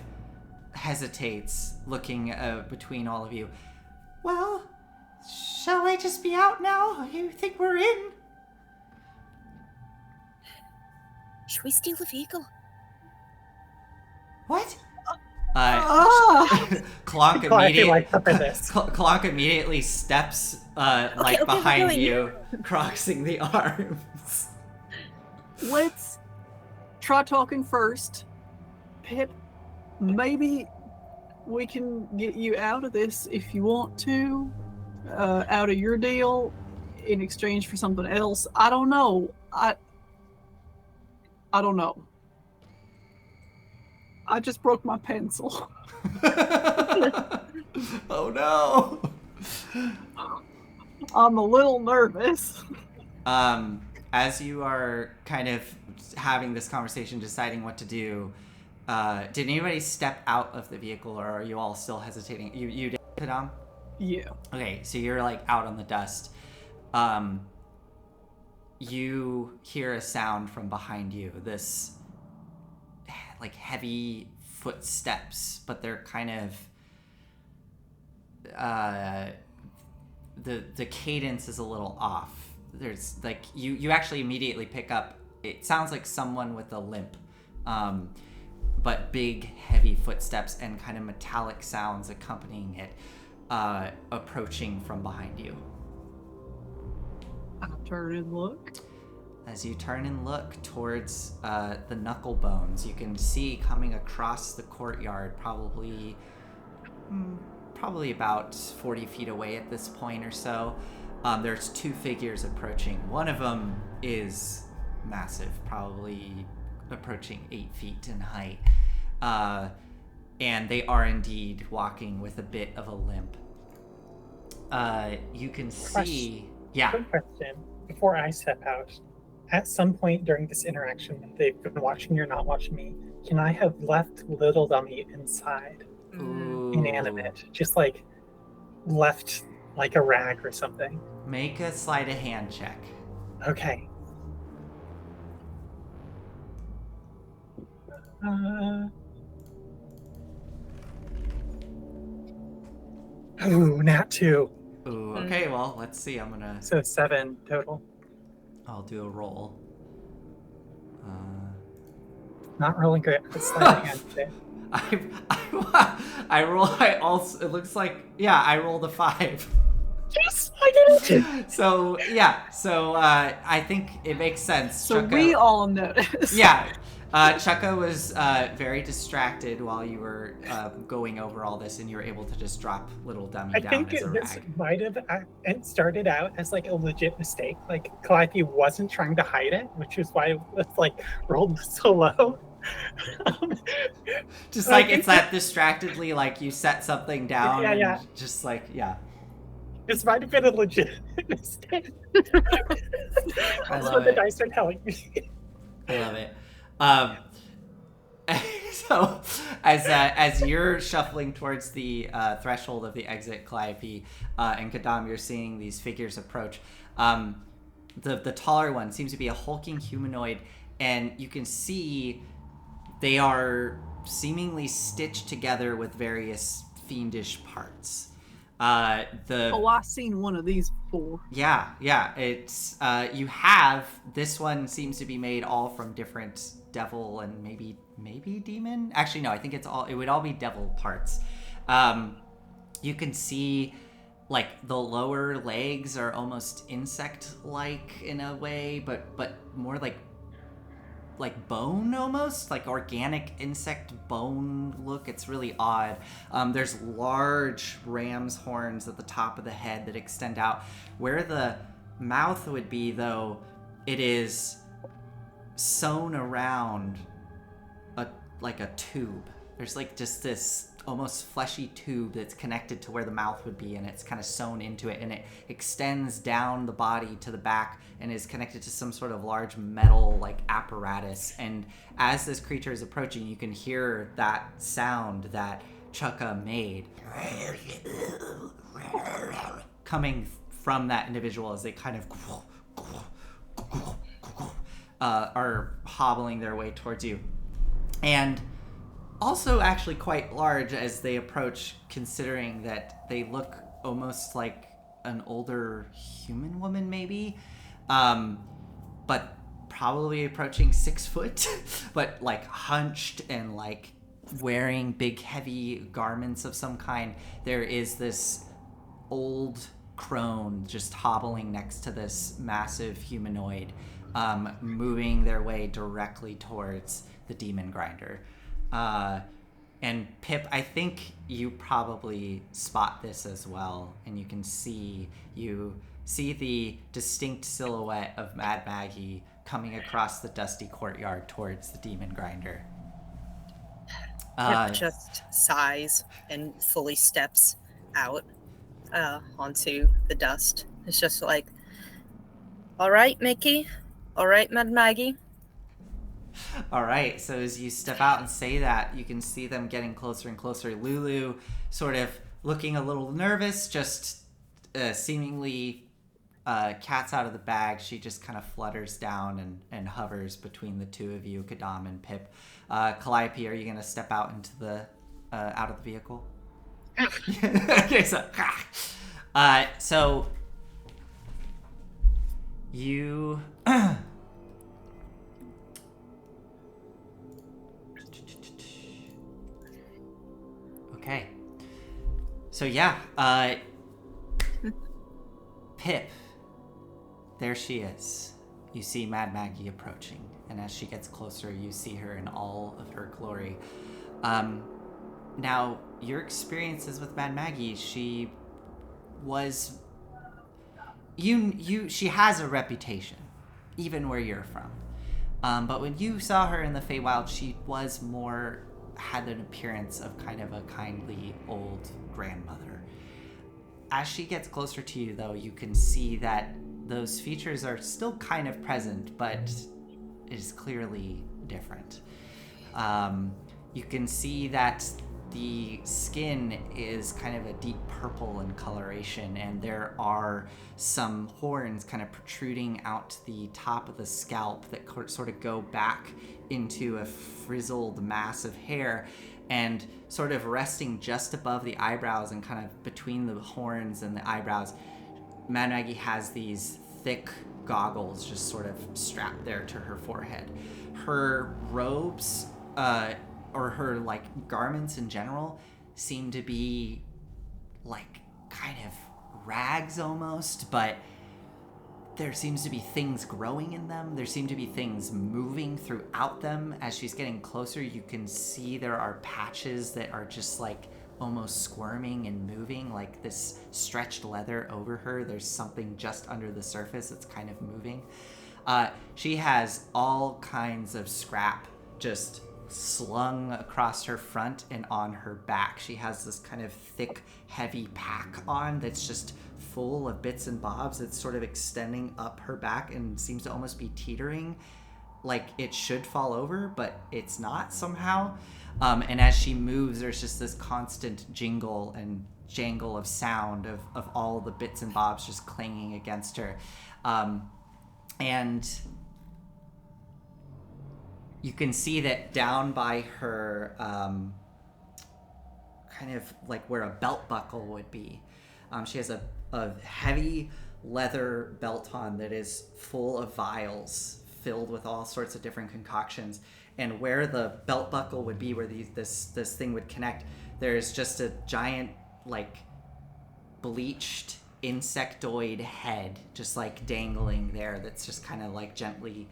hesitates, looking between all of you. Well, shall I just be out now? You think we're in?
Should we steal the vehicle?
What?
Ah!
Clonk
Calliope likes up for this.
Clonk immediately steps
okay,
behind
we're going.
you, crossing the arms.
Let's try talking first. Pip, maybe we can get you out of this if you want to, out of your deal in exchange for something else. I don't know. I don't know. I just broke my pencil.
Oh no.
I'm a little nervous.
As you are kind of having this conversation, deciding what to do, did anybody step out of the vehicle, or are you all still hesitating? You did, Kadam?
Yeah.
Okay, so you're like out on the dust. You hear a sound from behind you, this like heavy footsteps, but they're kind of the cadence is a little off. There's like you actually immediately pick up, it sounds like someone with a limp, but big heavy footsteps and kind of metallic sounds accompanying it, approaching from behind you.
I'll turn and look.
As you turn and look towards the knuckle bones, you can see coming across the courtyard, probably about 40 feet away at this point or so. There's two figures approaching. One of them is massive, probably approaching 8 feet in height. And they are indeed walking with a bit of a limp. You can see... Yeah.
Quick question. Before I step out, at some point during this interaction, if they've been watching you or not watching me, can I have left Little Dummy inside?
Ooh.
Inanimate. Just like left like a rag or something.
Make a sleight of hand check.
Okay. Ooh, nat 2.
Ooh, okay, well, let's see. I'm gonna...
So 7 total.
I'll do a roll.
Not rolling great. Sleight of hand today.
I roll. I also. It looks like, yeah. I rolled a 5.
Yes, I did it.
So yeah. So I think it makes sense.
So
Chukka,
we all noticed.
Yeah. Chukka was very distracted while you were going over all this, and you were able to just drop Little Dummy
I
down
think
as a
this
rag.
might have it started out as like a legit mistake. Like Calliope wasn't trying to hide it, which is why it was like rolled so low.
Just
I
like
think
it's that distractedly, like you set something down.
Yeah,
and
yeah.
Just like, yeah.
This might have been a legit mistake.
I
That's
love
what the
it.
dice are telling me.
I love it. So, as you're shuffling towards the threshold of the exit, Calliope and Kadam, you're seeing these figures approach. The taller one seems to be a hulking humanoid, and you can see they are seemingly stitched together with various fiendish parts.
Oh, I've seen one of these before.
Yeah, it's you have this one seems to be made all from different devil and maybe demon. Actually, no, I think it would all be devil parts. You can see like the lower legs are almost insect-like in a way, but more like bone, almost like organic insect bone look. It's really odd. There's large ram's horns at the top of the head that extend out. Where the mouth would be, though, it is sewn around like a tube. There's like just this almost fleshy tube that's connected to where the mouth would be, and it's kind of sewn into it, and it extends down the body to the back and is connected to some sort of large metal like apparatus. And as this creature is approaching, you can hear that sound that Chukka made coming from that individual as they kind of are hobbling their way towards you. And also actually quite large as they approach, considering that they look almost like an older human woman maybe, but probably approaching 6 foot, but like hunched and like wearing big heavy garments of some kind. There is this old crone just hobbling next to this massive humanoid, moving their way directly towards the demon grinder. And Pip, I think you probably spot this as well, and you see the distinct silhouette of Mad Maggie coming across the dusty courtyard towards the demon grinder.
Pip just sighs and fully steps out onto the dust. It's just like, all right, Mickey. All right, Mad Maggie.
All right, so as you step out and say that, you can see them getting closer and closer. Lulu sort of looking a little nervous, just seemingly cat's out of the bag. She just kind of flutters down and hovers between the two of you, Kadam and Pip. Calliope, are you going to step out into the out of the vehicle? Okay, so you okay, so yeah, Pip, there she is. You see Mad Maggie approaching, and as she gets closer, you see her in all of her glory. Now, your experiences with Mad Maggie, she was... She has a reputation, even where you're from. But when you saw her in the Feywild, she was more... had an appearance of kind of a kindly old grandmother. As she gets closer to you, though, you can see that those features are still kind of present, but it is clearly different. You can see that the skin is kind of a deep purple in coloration, and there are some horns kind of protruding out the top of the scalp that sort of go back into a frizzled mass of hair, and sort of resting just above the eyebrows and kind of between the horns and the eyebrows, Mad Maggie has these thick goggles just sort of strapped there to her forehead. Her robes, or her like garments in general, seem to be like kind of rags almost, but there seems to be things growing in them. There seem to be things moving throughout them. As she's getting closer, you can see there are patches that are just like almost squirming and moving, like this stretched leather over her. There's something just under the surface that's kind of moving. She has all kinds of scrap just slung across her front and on her back. She has this kind of thick, heavy pack on that's just full of bits and bobs. It's sort of extending up her back and seems to almost be teetering, like it should fall over, but it's not somehow. And as she moves, there's just this constant jingle and jangle of sound of all the bits and bobs just clanging against her. And you can see that down by her, kind of like where a belt buckle would be, she has a heavy leather belt on that is full of vials filled with all sorts of different concoctions. And where the belt buckle would be, where this thing would connect, there's just a giant, like, bleached insectoid head just like dangling there, that's just kind of like gently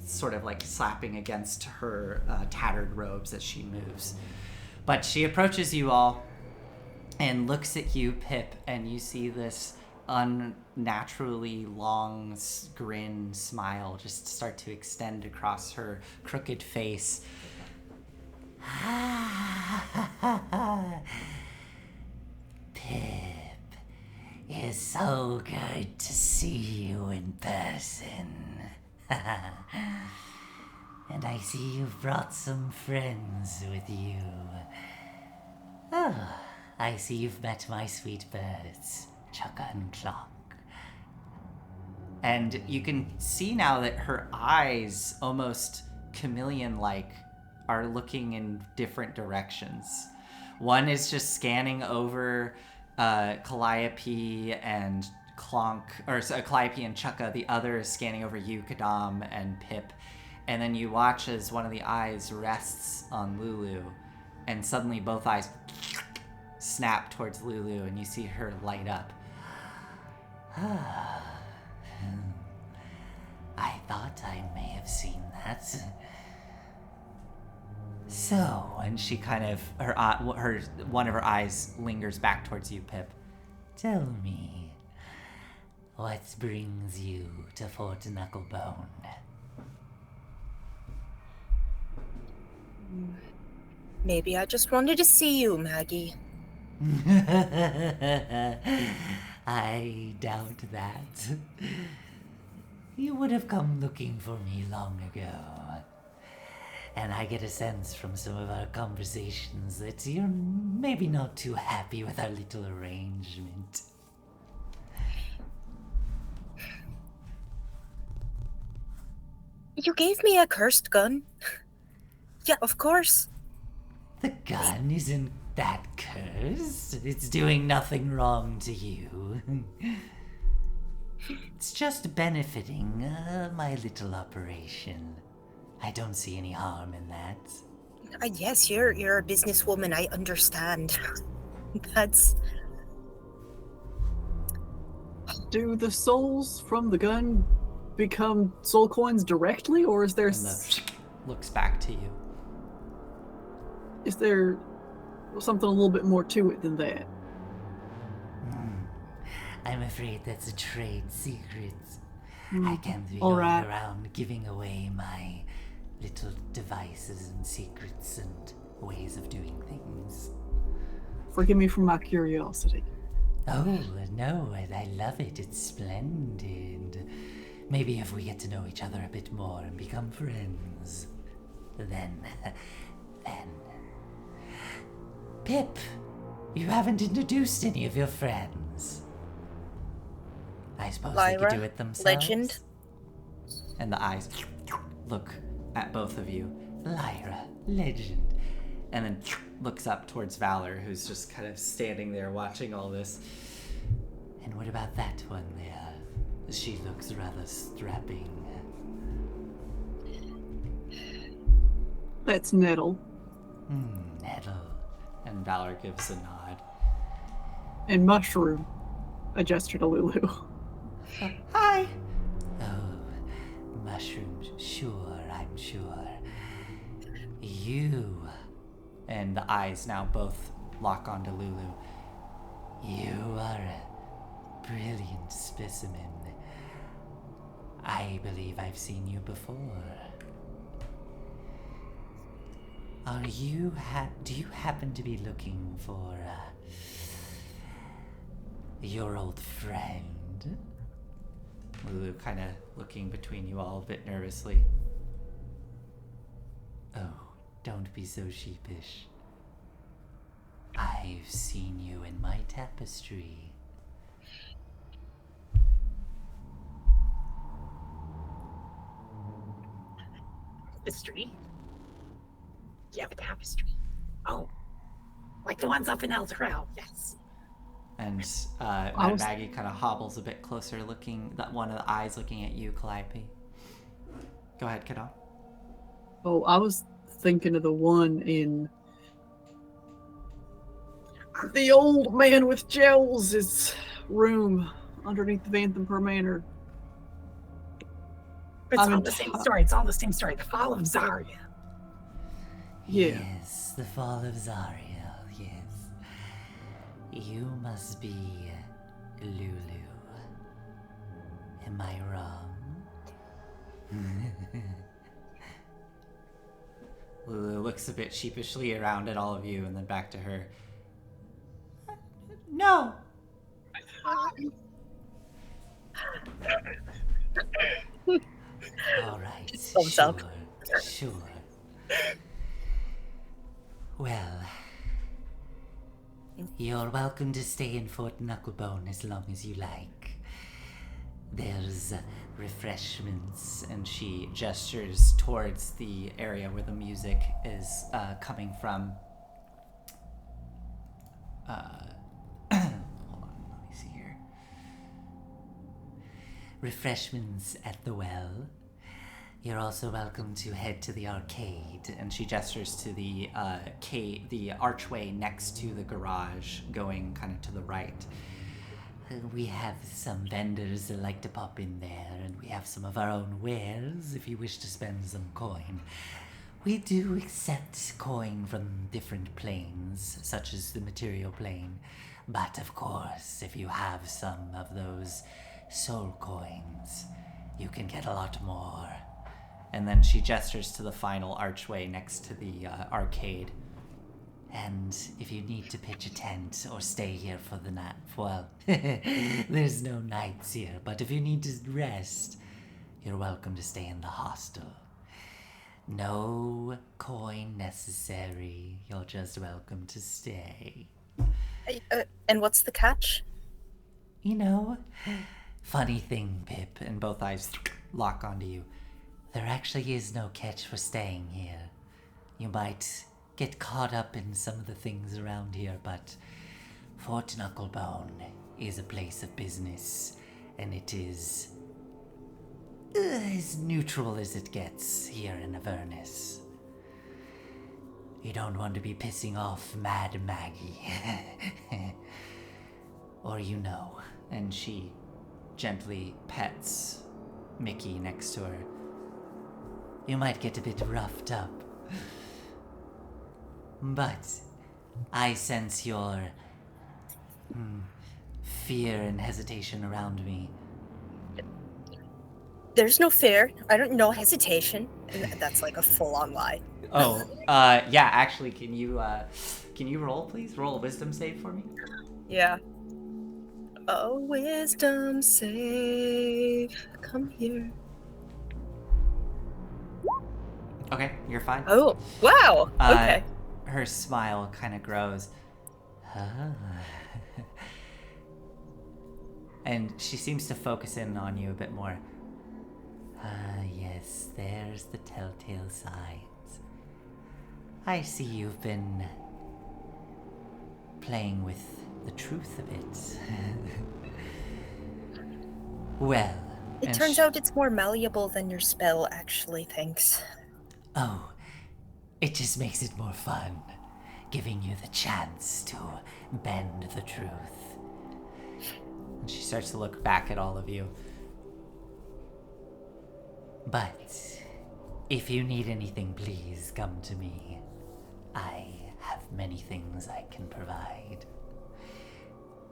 sort of like slapping against her tattered robes as she moves. But she approaches you all and looks at you, Pip, and you see this unnaturally long grin smile just start to extend across her crooked face.
Pip, it's so good to see you in person. And I see you've brought some friends with you. Oh, I see you've met my sweet birds, Chukka and Clock.
And you can see now that her eyes, almost chameleon-like, are looking in different directions. One is just scanning over Calliope and Calliope and Chukka. The other is scanning over you, Kadam, and Pip. And then you watch as one of the eyes rests on Lulu, and suddenly both eyes snap towards Lulu, and you see her light up.
I thought I may have seen that.
So, and she kind of one of her eyes lingers back towards you, Pip.
Tell me, what brings you to Fort Knucklebone?
Maybe I just wanted to see you, Maggie.
I doubt that. You would have come looking for me long ago. And I get a sense from some of our conversations that you're maybe not too happy with our little arrangement.
You gave me a cursed gun. Yeah, of course.
The gun isn't that cursed. It's doing nothing wrong to you. It's just benefiting my little operation. I don't see any harm in that.
Yes, you're a businesswoman. I understand. That's...
Do the souls from the gun become soul coins directly, or is there
And looks back to you.
is there something a little bit more to it than that?
I'm afraid that's a trade secret. I can't be
all
going
right.
around giving away my little devices and secrets and ways of doing things.
Forgive me for my curiosity.
Oh, no, I love it. It's splendid. Maybe if we get to know each other a bit more and become friends, then... Pip, you haven't introduced any of your friends. I suppose they
Lyra,
could do it themselves.
Legend.
And the eyes look at both of you.
Lyra, Legend.
And then looks up towards Valor, who's just kind of standing there watching all this.
And what about that one there? She looks rather strapping.
That's Nettle.
Nettle.
And Valor gives a nod.
And Mushroom. A gesture to Lulu.
Hi!
Oh, mushrooms, sure, I'm sure. You,
And the eyes now both lock onto Lulu.
you are a brilliant specimen. I believe I've seen you before. Do you happen to be looking for, your old friend?
Lulu kind of looking between you all a bit nervously.
Oh, don't be so sheepish. I've seen you in my tapestry.
Tapestry? You have a tapestry. Oh, like the ones up in El Dorado, yes.
And Maggie kind of hobbles a bit closer, looking, that one of the eyes looking at you, Calliope. Go ahead, kiddo.
Oh, I was thinking of the one in the old man with Gels' room underneath the Vantham Manor.
It's
I'm
all
in
the same
t-
story. It's all the same story. The fall of Zarya.
Yeah.
Yes, the fall of Zariel, yes. You must be Lulu. Am I wrong?
Lulu looks a bit sheepishly around at all of you and then back to her. No.
All right,
Thumbs
sure,
up.
sure. Well, you're welcome to stay in Fort Knucklebone as long as you like. There's refreshments, and she gestures towards the area where the music is coming from. Hold on, let me see here. Refreshments at the well. You're also welcome to head to the arcade, and she gestures to the the archway next to the garage, going kind of to the right. We have some vendors that like to pop in there, and we have some of our own wares if you wish to spend some coin. We do accept coin from different planes, such as the material plane, but of course, if you have some of those soul coins, you can get a lot more. And then she gestures to the final archway next to the arcade. And if you need to pitch a tent or stay here for the night, well, there's no nights here, but if you need to rest, you're welcome to stay in the hostel. No coin necessary. You're just welcome to stay.
And what's the catch?
You know, funny thing, Pip, and both eyes lock onto you. There actually is no catch for staying here. You might get caught up in some of the things around here, but Fort Knucklebone is a place of business, and it is as neutral as it gets here in Avernus. You don't want to be pissing off Mad Maggie. Or you know. And she gently pets Mickey next to her. You might get a bit roughed up. But I sense your fear and hesitation around me.
There's no fear. I don't know hesitation. And that's like a full-on lie.
Oh, yeah, actually, can you roll, please? Roll a wisdom save for me?
Yeah. A wisdom save. Come here.
Okay, you're fine.
Oh, wow. Okay.
Her smile kind of grows. And she seems to focus in on you a bit more.
Yes, there's the telltale signs. I see you've been playing with the truth a bit. Well,
It turns out it's more malleable than your spell, actually, thanks.
Oh, it just makes it more fun, giving you the chance to bend the truth.
And she starts to look back at all of you.
But if you need anything, please come to me. I have many things I can provide.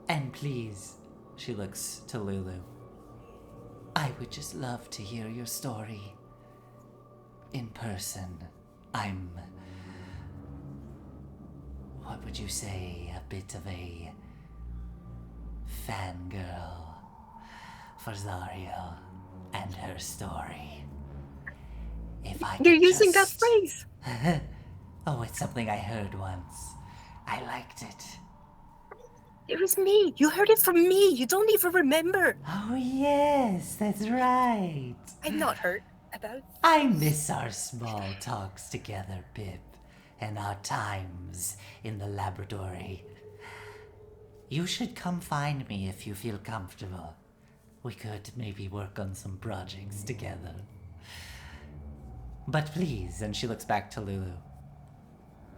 And please,
She looks to Lulu.
I would just love to hear your story in person. I'm, what would you say, a bit of a fangirl for Zariel and her story. If I
You're
could
using that
just-
phrase.
Oh, it's something I heard once. I liked it.
It was me. You heard it from me. You don't even remember.
Oh, yes, that's right.
I'm not hurt about.
I miss our small talks together, Pip, and our times in the laboratory. You should come find me if you feel comfortable. We could maybe work on some projects together. But please,
And she looks back to Lulu.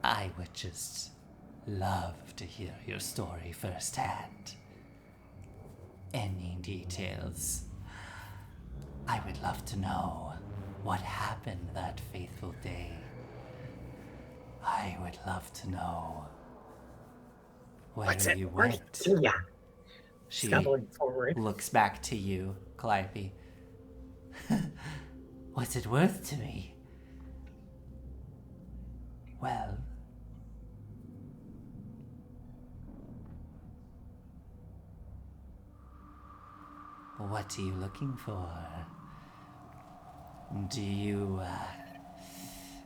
I would just love to hear your story firsthand. Any details? I would love to know what happened that fateful day. I would love to know where
What's it
you
worth
went.
to ya?
She
Stumbling forward.
looks back to you, Calliope.
What's it worth to me? Well, what are you looking for? Do you,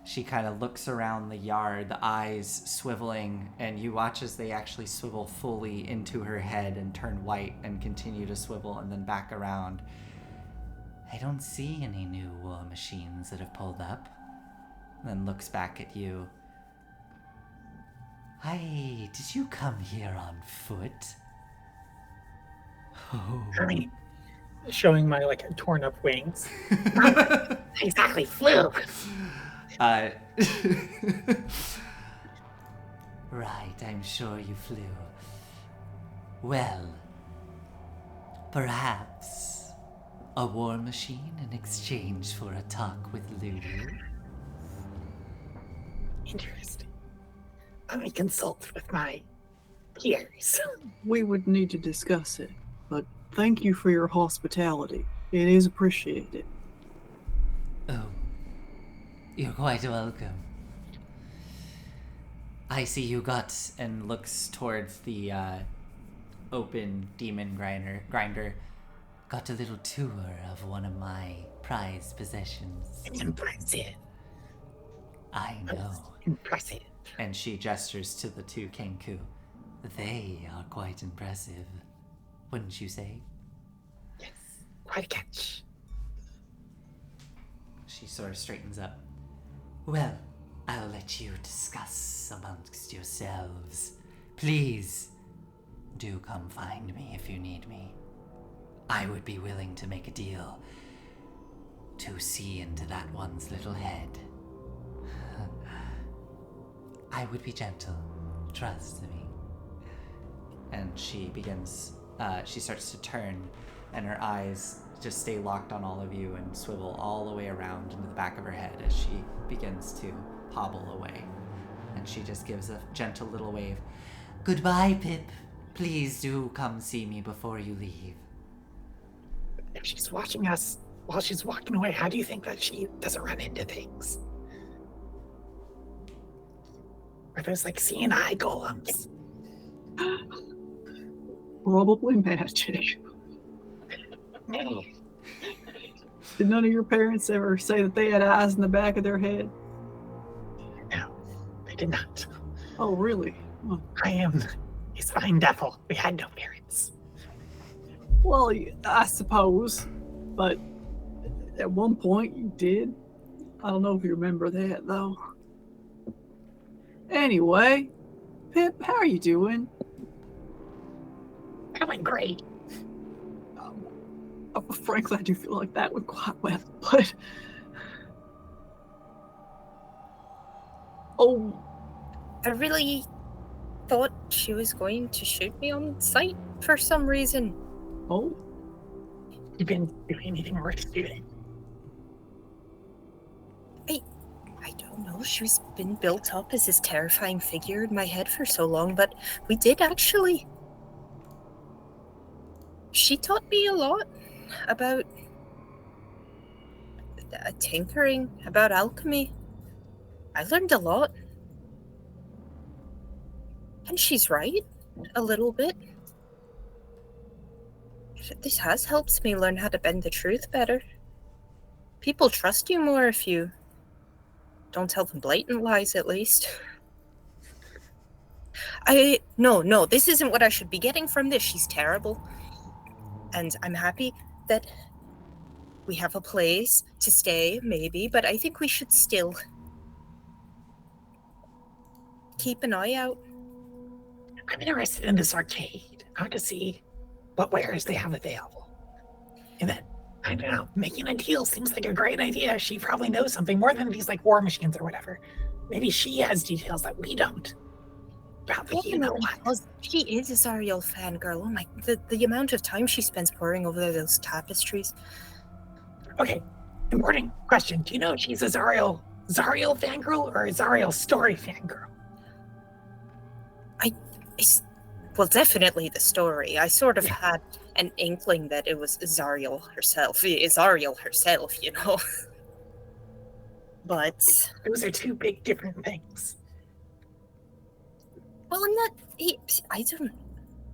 She kind of looks around the yard, the eyes swiveling, and you watch as they actually swivel fully into her head and turn white and continue to swivel and then back around.
I don't see any new war machines that have pulled up.
Then looks back at you.
Hi, did you come here on foot? Oh.
I mean, showing my like torn up wings. Not exactly flew.
Right,
I'm sure you flew. Well, perhaps a war machine in exchange for a talk with Lulu?
Interesting. Let me consult with my peers.
We would need to discuss it, but thank you for your hospitality. It is appreciated.
Oh, you're quite welcome. I see you got...
and looks towards the open demon grinder.
got a little tour of one of my prized possessions.
Impressive.
I know.
Impressive.
And she gestures to the two Kenku.
They are quite impressive, wouldn't you say?
Yes. Quite a catch.
She sort of straightens up.
Well, I'll let you discuss amongst yourselves. Please, do come find me if you need me. I would be willing to make a deal to see into that one's little head. I would be gentle. Trust me.
And she begins, she starts to turn, and her eyes just stay locked on all of you and swivel all the way around into the back of her head as she begins to hobble away. And she just gives a gentle little wave.
Goodbye, Pip. Please do come see me before you leave.
If she's watching us while she's walking away, how do you think that she doesn't run into things? Are those like seeing eye golems?
Probably magic.
No.
Did none of your parents ever say that they had eyes in the back of their head?
No, they did not.
Oh, really? Oh.
I am a spine devil. We had no parents.
Well, I suppose, but at one point you did. I don't know if you remember that, though. Anyway, Pip, how are you doing?
That went great.
Frankly, I do feel like that went quite well, but... Oh,
I really thought she was going to shoot me on sight for some reason.
oh,
You been doing anything worth doing?
I don't know. She's been built up as this terrifying figure in my head for so long, but we did actually. She taught me a lot about tinkering, about alchemy. I learned a lot. And she's right, a little bit. This has helped me learn how to bend the truth better. People trust you more if you don't tell them blatant lies, at least. No, this isn't what I should be getting from this. She's terrible. And I'm happy that we have a place to stay, maybe, but I think we should still keep an eye out.
I'm interested in this arcade. I want to see what wares they have available. And then, I don't know, making a deal seems like a great idea. She probably knows something more than these like war machines or whatever. Maybe she has details that we don't. About the you know what.
Because she is a Zariel fangirl. Oh my, the amount of time she spends poring over those tapestries.
Okay, important question. Do you know if she's a Zariel fangirl or a Zariel story fangirl?
Well, definitely the story. I sort of had an inkling that it was Zariel herself, you know. But
those are two big different things.
Well, I'm not. I don't.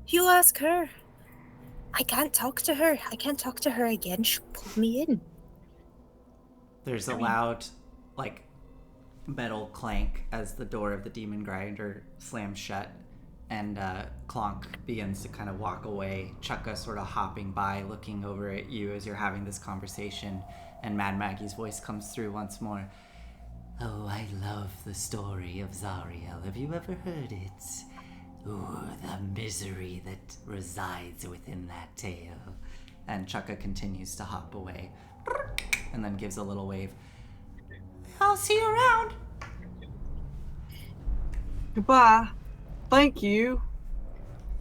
You ask her. I can't talk to her. I can't talk to her again. She'll pull me in.
There's a loud, like, metal clank as the door of the demon grinder slams shut, and Clonk begins to kind of walk away. Chukka sort of hopping by, looking over at you as you're having this conversation, and Mad Maggie's voice comes through once more.
Oh, I love the story of Zariel. Have you ever heard it? Ooh, the misery that resides within that tale.
And Chukka continues to hop away, and then gives a little wave. I'll see you around.
Goodbye. Thank you.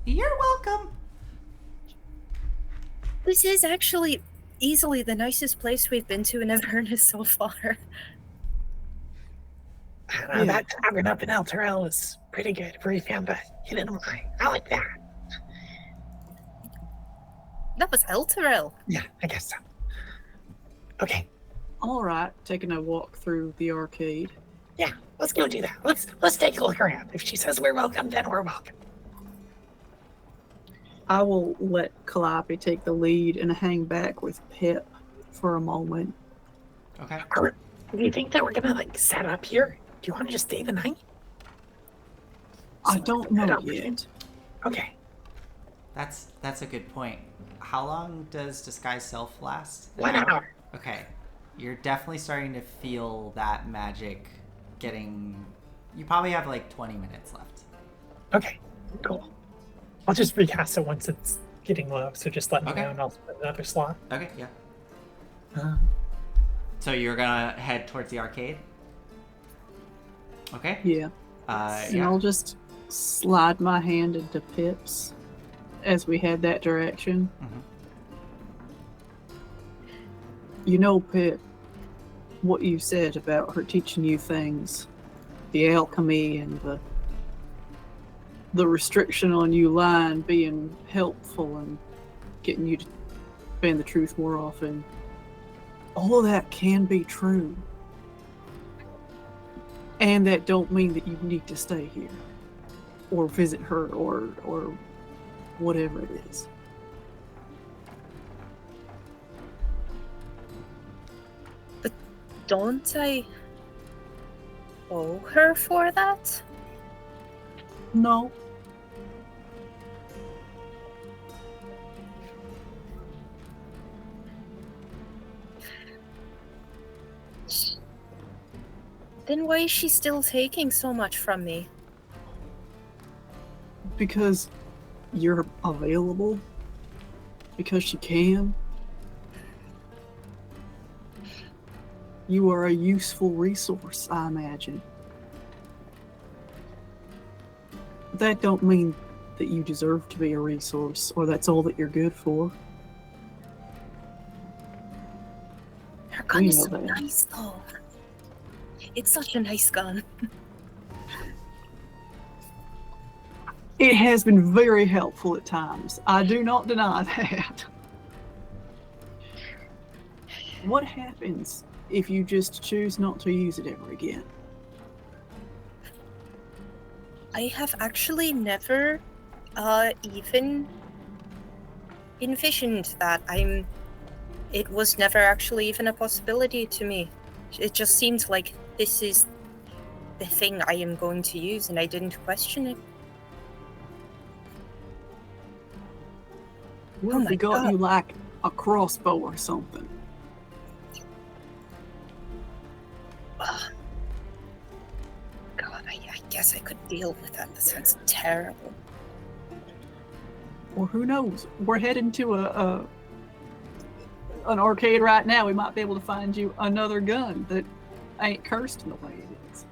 You're welcome.
This is actually easily the nicest place we've been to in Avernus so far.
That tavern up in El Terrell is pretty good. Where we found the hidden mine. I like that.
That was Elturel.
Yeah, I guess so. Okay,
All right, taking a walk through the arcade.
yeah, let's go do that. Let's take a look around. If she says we're welcome, then we're welcome.
I will let Calliope take the lead and hang back with Pip for a moment.
Okay.
Do you think that we're gonna set up here? Do you want to just stay the night?
I don't know yet.
Okay.
That's a good point. How long does Disguise Self last?
1 hour.
Okay. You're definitely starting to feel that magic getting... You probably have like 20 minutes left.
Okay, cool. I'll just recast it once it's getting low, so just let me
Okay.
know and I'll put another slot.
Okay, yeah. So you're gonna head towards the arcade? Okay.
Yeah. And
Yeah.
I'll just slide my hand into Pip's as we head that direction.
Mhm.
You know, Pip, what you said about her teaching you things, the alchemy and the restriction on you lying being helpful and getting you to bend the truth more often. All of that can be true. And that don't mean that you need to stay here or visit her or whatever it is.
Don't I owe her for that?
No.
Then why is she still taking so much from me?
Because you're available. Because she can. You are a useful resource, I imagine. That don't mean that you deserve to be a resource, or that's all that you're good for.
Her gun
We
is
know
so
that.
nice, though. It's such a nice gun.
It has been very helpful at times. I do not deny that. What happens if you just choose not to use it ever again?
I have actually never even envisioned that. It was never actually even a possibility to me. It just seemed like this is the thing I am going to use, and I didn't question it.
What
Oh
if
my
we got
God.
you like a crossbow or something?
God, I guess I could deal with that. That sounds terrible.
Or who knows? We're heading to an arcade right now. We might be able to find you another gun that ain't cursed in the way it is.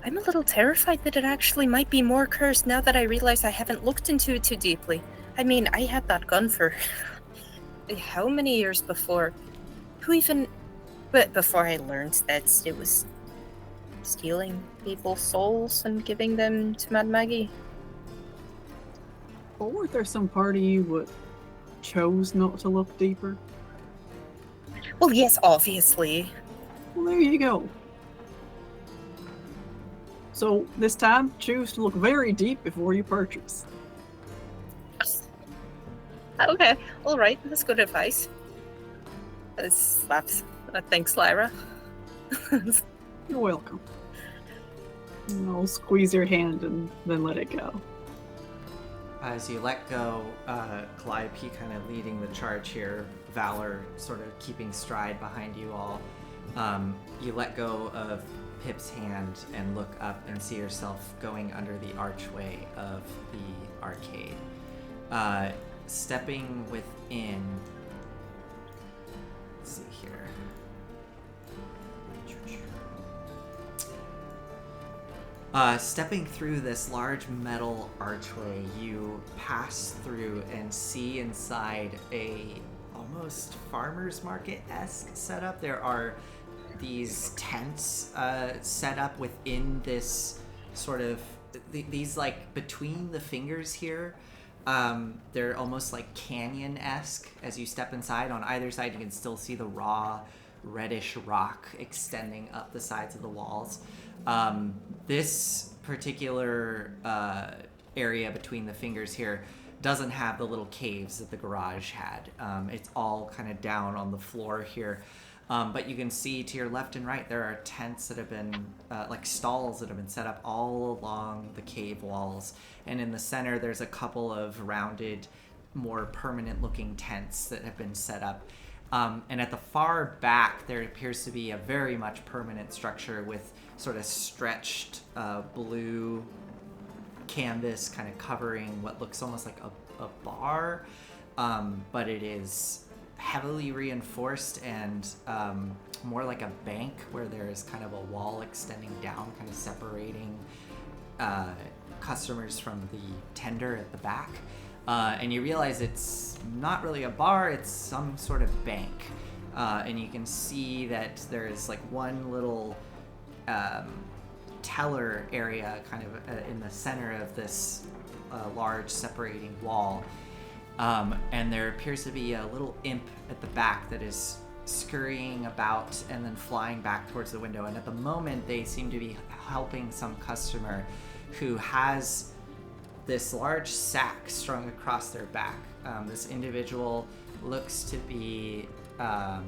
I'm a little terrified that it actually might be more cursed now that I realize I haven't looked into it too deeply. I mean, I had that gun for how many years before? But before I learned that it was stealing people's souls and giving them to Mad Maggie.
Or if there's some part of you that chose not to look deeper,
Well, yes, obviously.
well, there you go. So this time, choose to look very deep before you purchase.
Okay, all right, that's good advice. Thanks, Lyra.
You're welcome. And I'll squeeze your hand and then let it go.
As you let go, Calliope kind of leading the charge here, Valor sort of keeping stride behind you all. You let go of Pip's hand and look up and see yourself going under the archway of the arcade. Stepping within. Let's see here. Stepping through this large metal archway, you pass through and see inside a almost farmer's market-esque setup. There are these tents set up within this sort of these like between the fingers here. They're almost like canyon-esque. As you step inside, on either side you can still see the raw reddish rock extending up the sides of the walls. This particular area between the fingers here doesn't have the little caves that the garage had. It's all kind of down on the floor here. But you can see to your left and right there are tents that have been, like stalls that have been set up all along the cave walls. And in the center there's a couple of rounded, more permanent looking tents that have been set up. And at the far back there appears to be a very much permanent structure with sort of stretched blue canvas kind of covering what looks almost like a bar, but it is heavily reinforced and more like a bank where there is kind of a wall extending down, kind of separating customers from the tender at the back. And you realize it's not really a bar, it's some sort of bank. And you can see that there is like one little teller area kind of in the center of this large separating wall. And there appears to be a little imp at the back that is scurrying about and then flying back towards the window. And at the moment, they seem to be helping some customer who has this large sack strung across their back. This individual looks to be... what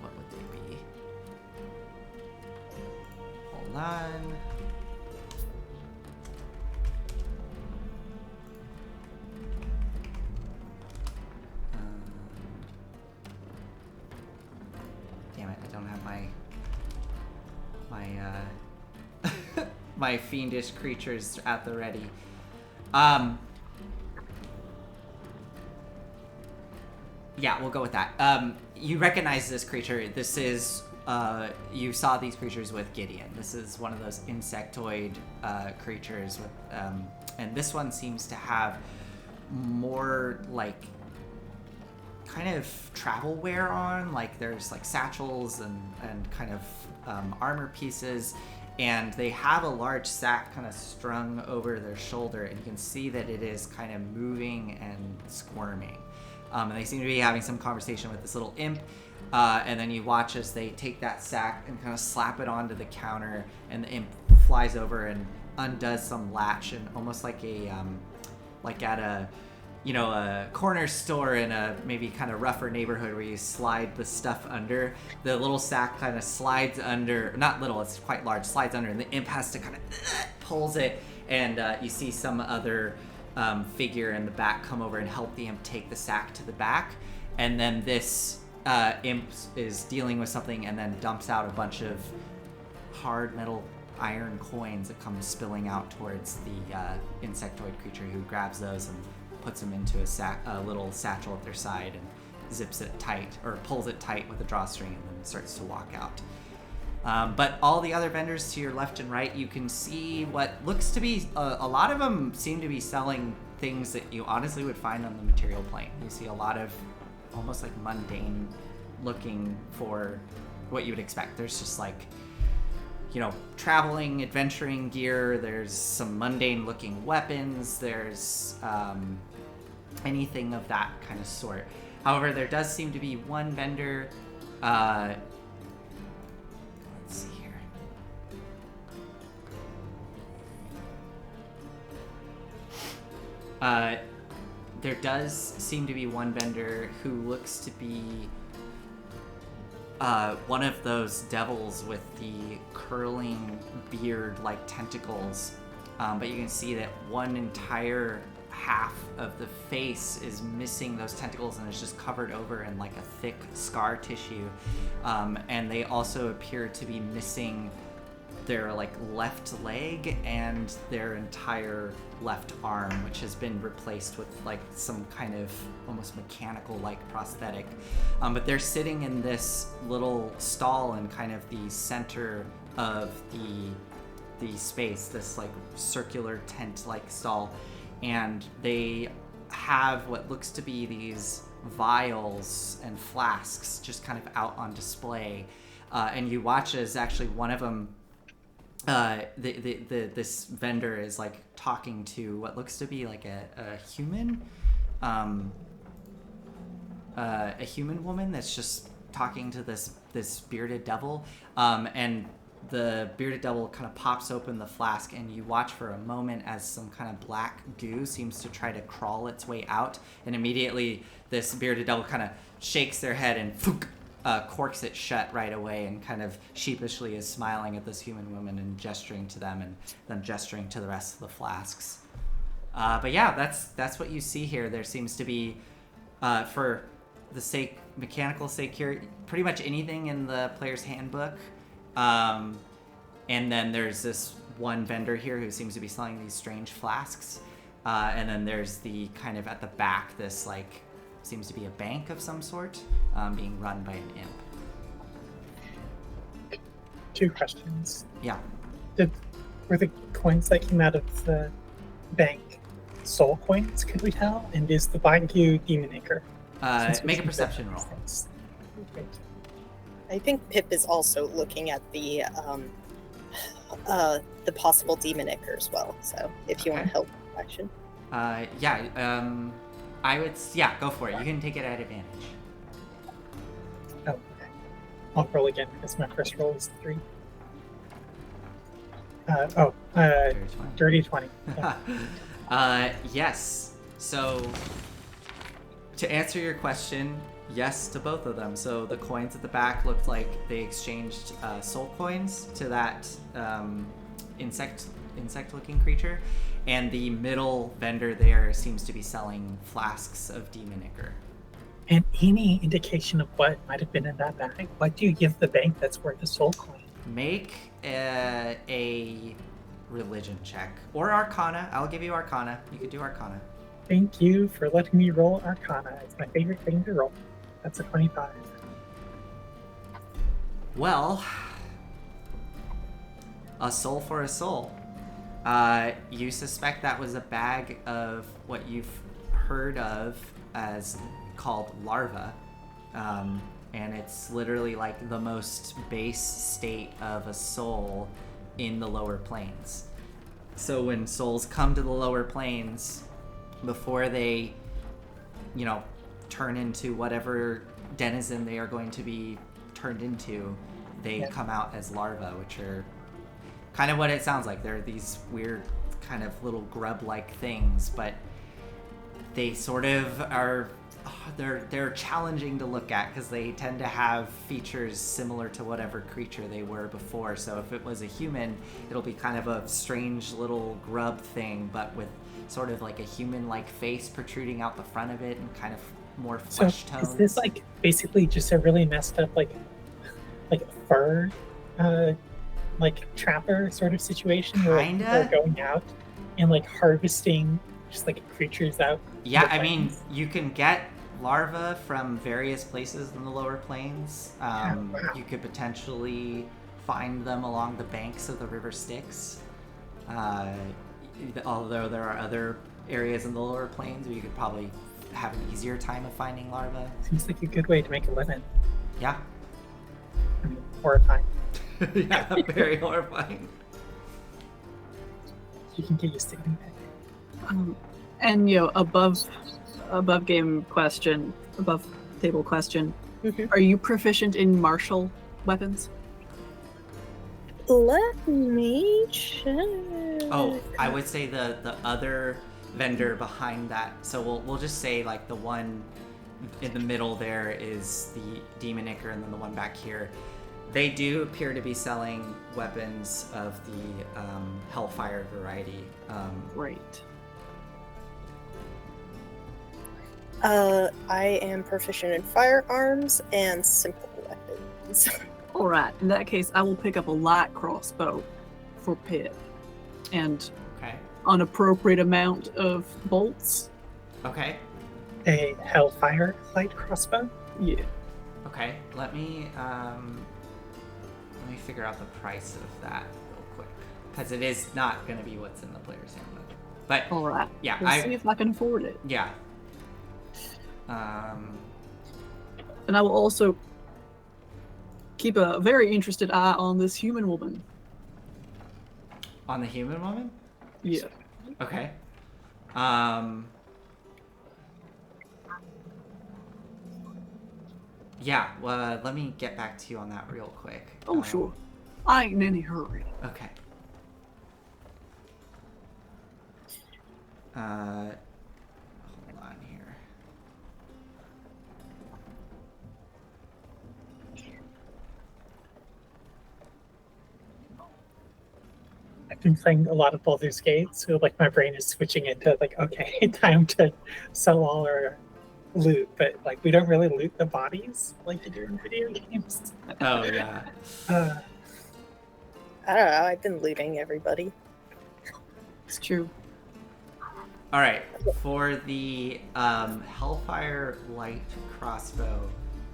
would they be? Hold on. Damn it, I don't have my my fiendish creatures at the ready. Yeah, we'll go with that. You recognize this creature. This is, you saw these creatures with Gideon. This is one of those insectoid creatures with, and this one seems to have more like kind of travel wear on, like there's like satchels and kind of armor pieces, and they have a large sack kind of strung over their shoulder, and you can see that it is kind of moving and squirming. And they seem to be having some conversation with this little imp, and then you watch as they take that sack and kind of slap it onto the counter, and the imp flies over and undoes some latch, and almost like a like at a a corner store in a maybe kind of rougher neighborhood where you slide the stuff under, the little sack kind of slides under, not little, it's quite large, slides under, and the imp has to kind of pulls it, and you see some other figure in the back come over and help the imp take the sack to the back, and then this imp is dealing with something and then dumps out a bunch of hard metal iron coins that come spilling out towards the insectoid creature, who grabs those and puts them into a little satchel at their side and zips it tight, or pulls it tight with a drawstring, and then starts to walk out. But all the other vendors to your left and right, you can see what looks to be, a lot of them seem to be selling things that you honestly would find on the material plane. You see a lot of almost like mundane looking for what you would expect. There's just like, traveling, adventuring gear. There's some mundane looking weapons. There's anything of that kind of sort. However, there does seem to be one vendor, let's see here. There does seem to be one vendor who looks to be one of those devils with the curling beard-like tentacles. But you can see that one entire half of the face is missing those tentacles and is just covered over in like a thick scar tissue. And they also appear to be missing their like left leg and their entire left arm, which has been replaced with like some kind of almost mechanical like prosthetic. But they're sitting in this little stall in kind of the center of the space, this like circular tent like stall, and they have what looks to be these vials and flasks just kind of out on display. And you watch as actually one of them, this vendor is like talking to what looks to be like a human woman that's just talking to this bearded devil, and the bearded devil kind of pops open the flask, and you watch for a moment as some kind of black goo seems to try to crawl its way out, and immediately this bearded devil kind of shakes their head and corks it shut right away, and kind of sheepishly is smiling at this human woman and gesturing to them, and then gesturing to the rest of the flasks. But yeah, that's what you see here. There seems to be, for the mechanical sake here, pretty much anything in the player's handbook. And then there's this one vendor here who seems to be selling these strange flasks. And then there's the kind of at the back, this like seems to be a bank of some sort, being run by an imp.
2 questions.
Yeah.
Were the coins that came out of the bank soul coins, could we tell? And is the Bangu demon acre?
Make a perception roll.
Great.
I think Pip is also looking at the possible demon ichor as well. So if you want to help action.
I would, go for it. You can take it at advantage.
Oh, okay. I'll roll again because my first roll is 3. Dirty 20. Yeah.
Yes. So, to answer your question, yes to both of them. So the coins at the back looked like they exchanged soul coins to that insect-looking creature, and the middle vendor there seems to be selling flasks of demon ichor.
And any indication of what might have been in that bag? What do you give the bank that's worth a soul coin?
Make a religion check or Arcana. I'll give you Arcana. You could do Arcana.
Thank you for letting me roll Arcana. It's my favorite thing to roll. That's a 25.
Well, a soul for a soul. You suspect that was a bag of what you've heard of as called larva. And it's literally like the most base state of a soul in the lower planes. So when souls come to the lower planes, before they, turn into whatever denizen they are going to be turned into, they come out as larvae, which are kind of what it sounds like. They're these weird kind of little grub-like things, but they sort of are, they're challenging to look at because they tend to have features similar to whatever creature they were before. So if it was a human, it'll be kind of a strange little grub thing, but with sort of like a human-like face protruding out the front of it and kind of more flesh tones.
Is this like basically just a really messed up like fur like trapper sort of situation where like, people are going out and like harvesting just like creatures out?
Yeah, I mean, you can get larvae from various places in the lower plains.
Wow.
You could potentially find them along the banks of the river Styx. Although there are other areas in the lower plains where you could probably have an easier time of finding larvae.
Seems like a good way to make a living.
Yeah.
I mean, horrifying.
Yeah, very horrifying.
You can get used to anything.
And above game question, above table question, are you proficient in martial weapons?
Let me check.
Oh, I would say the other vendor behind that. So we'll just say like the one in the middle there is the demonic, and then the one back here. They do appear to be selling weapons of the Hellfire variety.
Great.
I am proficient in firearms and simple weapons.
All right. In that case, I will pick up a light crossbow for Pip, and
Okay.
an appropriate amount of bolts.
Okay.
A Hellfire light crossbow.
Yeah.
Okay. Let me figure out the price of that real quick, because it is not going to be what's in the player's handbook. But
All right.
yeah,
We'll see if I can afford it.
yeah.
And I will also keep a very interested eye on this human woman.
On the human woman?
Yeah.
Okay. Yeah, well, let me get back to you on that real quick.
Oh, sure. I ain't in any hurry.
Okay. Hold on here.
I've been playing a lot of Baldur's Gate, so like my brain is switching into like, okay, time to sell all our loot, but like we don't really loot the bodies like you do in video games.
Oh, yeah.
I don't know, I've been looting everybody.
It's true.
All right. For the Hellfire light crossbow,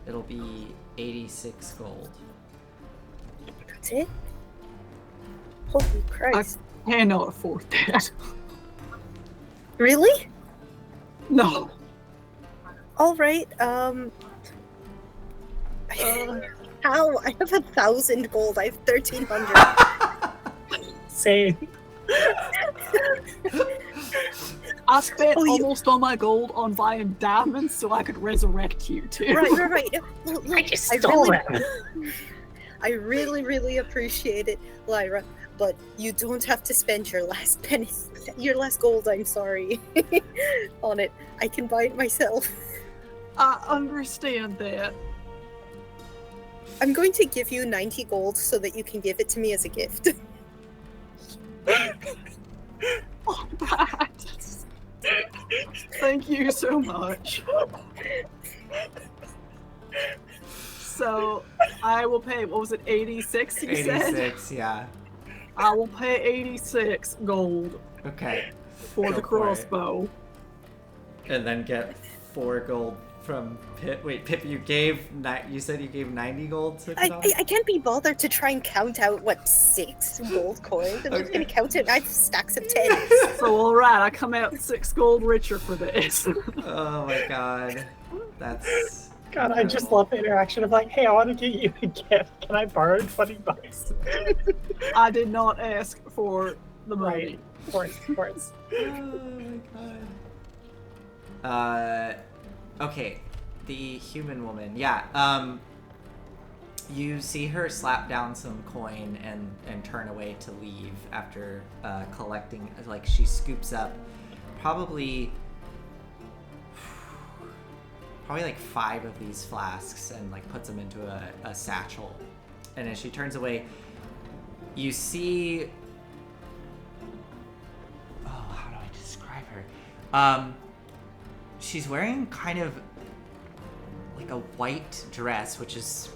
it'll be 86 gold.
That's it? Holy Christ.
I cannot afford that.
Really?
No.
Alright, how? I have 1,000 gold, I have 1,300.
Say,
I spent
Oh, you-
almost all my gold on buying diamonds so I could resurrect you too.
right. Look,
I just stole
really,
them.
I really appreciate it, Lyra, but you don't have to spend your last penny, your last gold, I'm sorry, on it. I can buy it myself.
I understand that.
I'm going to give you 90 gold so that you can give it to me as a gift.
All right. Thank you so much. So I will pay, what was it, 86 you said?
86, yeah.
I will pay 86 gold
Okay.
for
Go
the
for it.
crossbow.
And then get 4 gold from Pip. Wait, Pip, you said you gave 90 gold to Kadal?
I can't be bothered to try and count out, 6 gold coins. I'm just going to count it. I have stacks of 10.
So alright, I come out 6 gold richer for this.
Oh my god. That's...
God, I just love the interaction of like, hey, I want to get you a gift. Can I borrow $20?
I did not ask for the money.
Right. Of course.
Oh my god. Okay. The human woman. Yeah. You see her slap down some coin and turn away to leave after collecting. Like, she scoops up probably like 5 of these flasks and like puts them into a satchel. And as she turns away, you see... Oh, how do I describe her? She's wearing kind of like a white dress, which is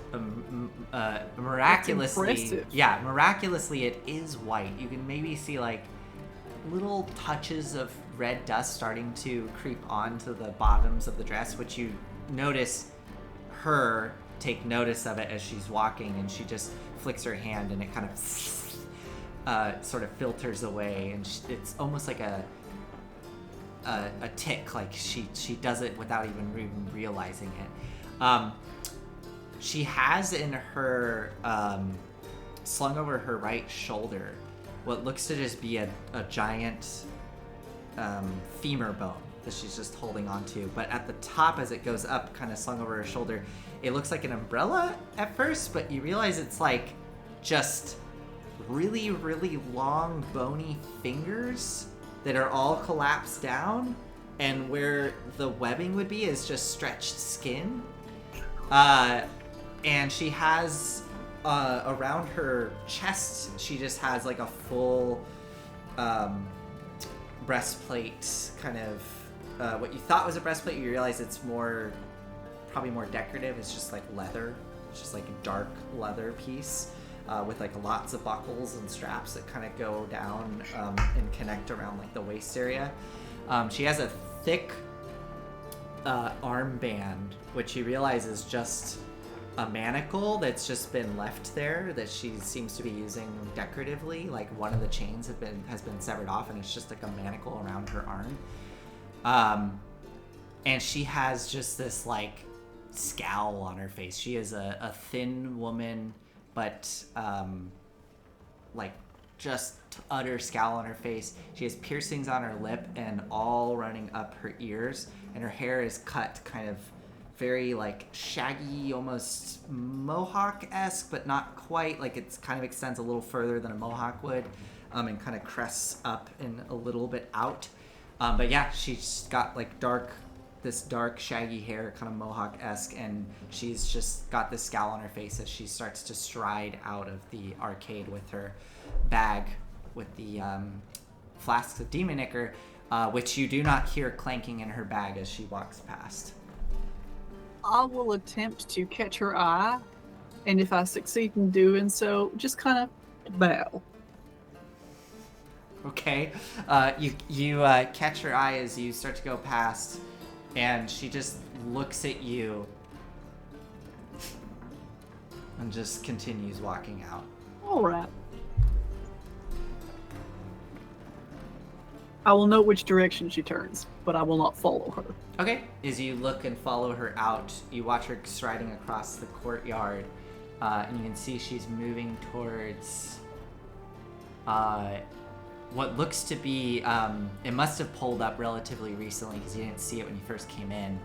miraculously...
That's impressive.
Yeah, miraculously it is white. You can maybe see like little touches of red dust starting to creep onto the bottoms of the dress, which you notice her take notice of it as she's walking, and she just flicks her hand and it kind of sort of filters away, and it's almost like a tick, like she does it without even realizing it. She has in her slung over her right shoulder what looks to just be a giant femur bone that she's just holding onto. But at the top, as it goes up, kind of slung over her shoulder, it looks like an umbrella at first, but you realize it's like just really, really long, bony fingers that are all collapsed down, and where the webbing would be is just stretched skin. And she has around her chest, she just has like a full breastplate, kind of what you thought was a breastplate. You realize it's probably more decorative. It's just like leather. It's just like a dark leather piece with like lots of buckles and straps that kind of go down and connect around like the waist area. She has a thick armband, which you realize is just a manacle that's just been left there that she seems to be using decoratively. Like one of the chains has been severed off, and it's just like a manacle around her arm. And she has just this like scowl on her face. She is a thin woman, but like just utter scowl on her face. She has piercings on her lip and all running up her ears, and her hair is cut kind of very like shaggy, almost mohawk-esque, but not quite. Like it's kind of extends a little further than a mohawk would, and kind of crests up and a little bit out. But yeah, she's got like this dark shaggy hair, kind of mohawk-esque, and she's just got this scowl on her face as she starts to stride out of the arcade with her bag with the flasks of demon ichor, which you do not hear clanking in her bag as she walks past.
I will attempt to catch her eye, and if I succeed in doing so, just kind of bow.
Okay, you catch her eye as you start to go past, and she just looks at you and just continues walking out.
All right. I will know which direction she turns, but I will not follow her.
Okay, as you look and follow her out, you watch her striding across the courtyard, and you can see she's moving towards what looks to be, it must have pulled up relatively recently because you didn't see it when you first came in.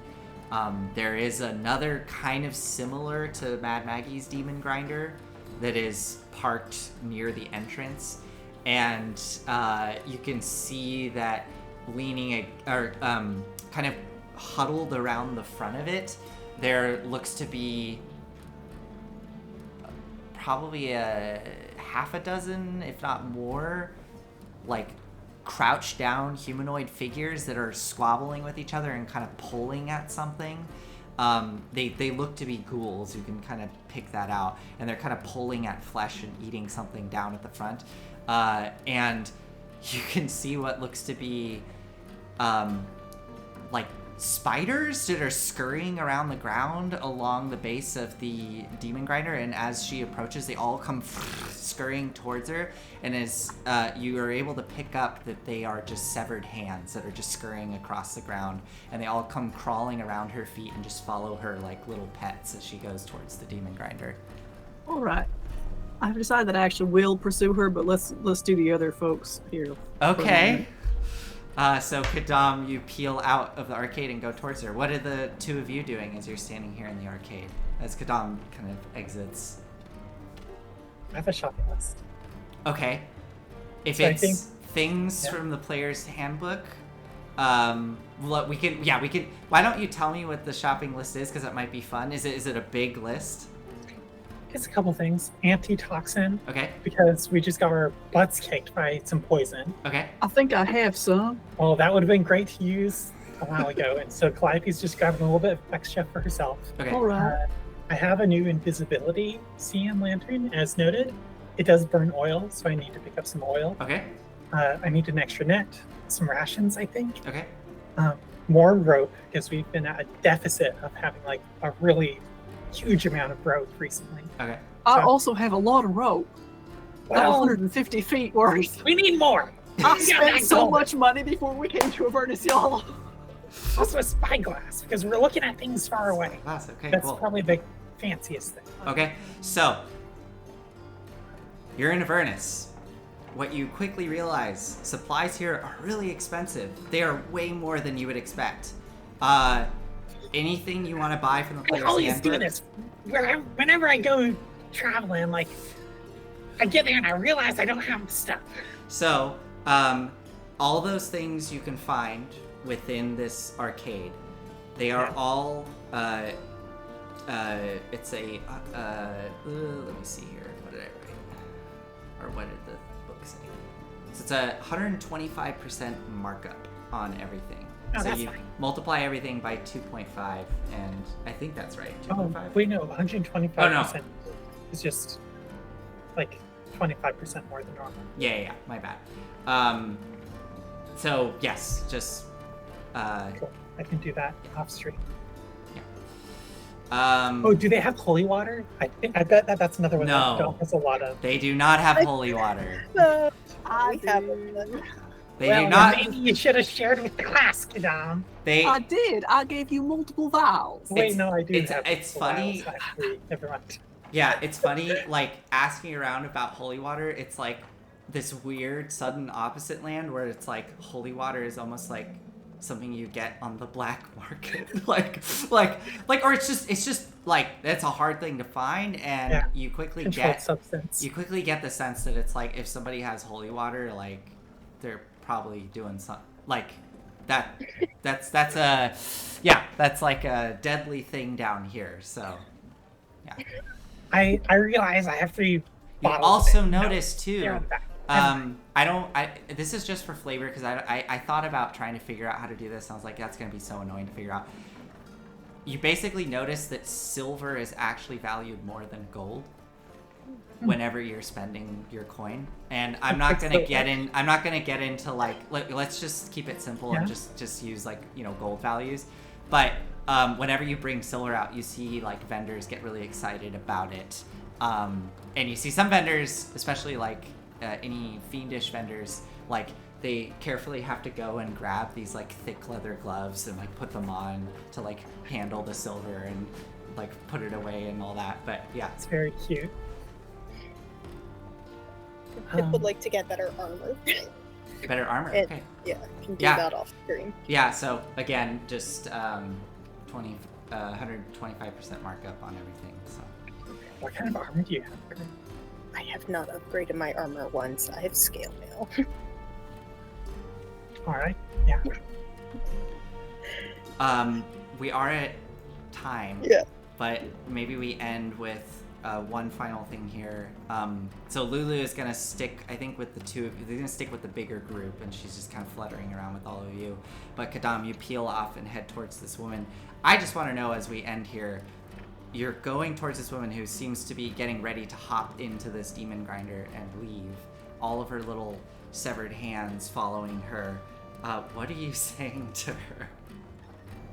There is another kind of similar to Mad Maggie's Demon Grinder that is parked near the entrance, and you can see that leaning kind of huddled around the front of it, there looks to be probably a half a dozen, if not more, like crouched down humanoid figures that are squabbling with each other and kind of pulling at something. They look to be ghouls. You can kind of pick that out, and they're kind of pulling at flesh and eating something down at the front. And you can see what looks to be like spiders that are scurrying around the ground along the base of the demon grinder, and as she approaches, they all come scurrying towards her, and as you are able to pick up that they are just severed hands that are just scurrying across the ground, and they all come crawling around her feet and just follow her like little pets as she goes towards the demon grinder.
All right. I've decided that I actually will pursue her, but let's do the other folks here.
Okay. So Kadam, you peel out of the arcade and go towards her. What are the two of you doing as you're standing here in the arcade? As Kadam kind of exits.
I have a shopping list.
Okay. If
So I
it's
think-
things from the player's handbook, we can. Why don't you tell me what the shopping list is? Because that might be fun. Is it a big list?
It's a couple things. Antitoxin,
Okay.
because we just got our butts kicked by some poison.
Okay.
I think I have some.
Well, that would have been great to use a while ago, and so Calliope's just grabbing a little bit of extra for herself.
Okay.
All right.
I have a new invisibility CM lantern, as noted. It does burn oil, so I need to pick up some oil.
Okay.
I need an extra net, some rations, I think.
Okay.
More rope, because we've been at a deficit of having like a really huge amount of rope recently.
Okay.
I
So-
also have a lot of rope.
Well,
150 feet worth.
we need more.
I
Yeah,
spent
that's
so
all.
much money before we came to Avernus, y'all.
Also a spyglass, because we're looking at things far away.
Class. Okay.
That's
Cool.
probably the fanciest thing.
Okay, so you're in Avernus. What you quickly realize, supplies here are really expensive. They are way more than you would expect. Anything you want to buy from the
I
player's
always do
handbook?
this. Whenever I go traveling, like, I get there and I realize I don't have stuff.
So, all those things you can find within this arcade. They are all, it's a, let me see here. What did I write? Or what did the book say? So it's a 125% markup on everything.
Oh,
so
that's
you
fine.
multiply everything by 2.5, and I think that's right.
Oh,
2.5?
wait, no, 125%.
Oh, no.
Is just like 25% more than normal.
Yeah, my bad. So yes, just
Cool. I can do that off stream.
Oh,
Oh, do they have holy water? I bet that's another one
No.
that don't has a lot of.
they do not have holy water.
I
We have
do.
They
Well,
do not.
Maybe you should have shared with the class, Kadam.
They.
I did. I gave you multiple vials.
Wait,
It's-
no, I do.
it's-
have
it's
the vials,
funny.
Actually, never mind.
Yeah, it's funny. Like asking around about holy water, it's like this weird sudden opposite land where it's like holy water is almost like something you get on the black market. like, or it's just like that's a hard thing to find, and
Yeah.
you quickly
Controlled
get.
substance.
You quickly get the sense that it's like if somebody has holy water, like they're probably doing something like that. That's that's like a deadly thing down here. So yeah.
I realize I have 3
You
bottles.
also
of it. No,
notice
they're
too.
on the back.
This is just for flavor because I thought about trying to figure out how to do this. And I was like, that's gonna be so annoying to figure out. You basically notice that silver is actually valued more than gold whenever you're spending your coin. And I'm not gonna get into like let's just keep it simple and
Yeah.
just use like gold values. But whenever you bring silver out, you see like vendors get really excited about it. And you see some vendors, especially like any fiendish vendors, like they carefully have to go and grab these like thick leather gloves and like put them on to like handle the silver and like put it away and all that. But yeah,
It's very cute.
Pip would like to get better armor.
better armor.
It-
Okay.
Yeah, can do
Yeah.
that off screen.
Yeah. So again, just 125% markup on everything. So
What kind of armor do you have?
I have not upgraded my armor once. I have scale mail.
All right. Yeah.
We are at time.
Yeah.
But maybe we end with one final thing here. So Lulu is gonna stick, I think, with the two of you. They're gonna stick with the bigger group, and she's just kind of fluttering around with all of you. But Kadam, you peel off and head towards this woman. I just want to know, as we end here, you're going towards this woman who seems to be getting ready to hop into this demon grinder and leave. All of her little severed hands following her. What are you saying to her?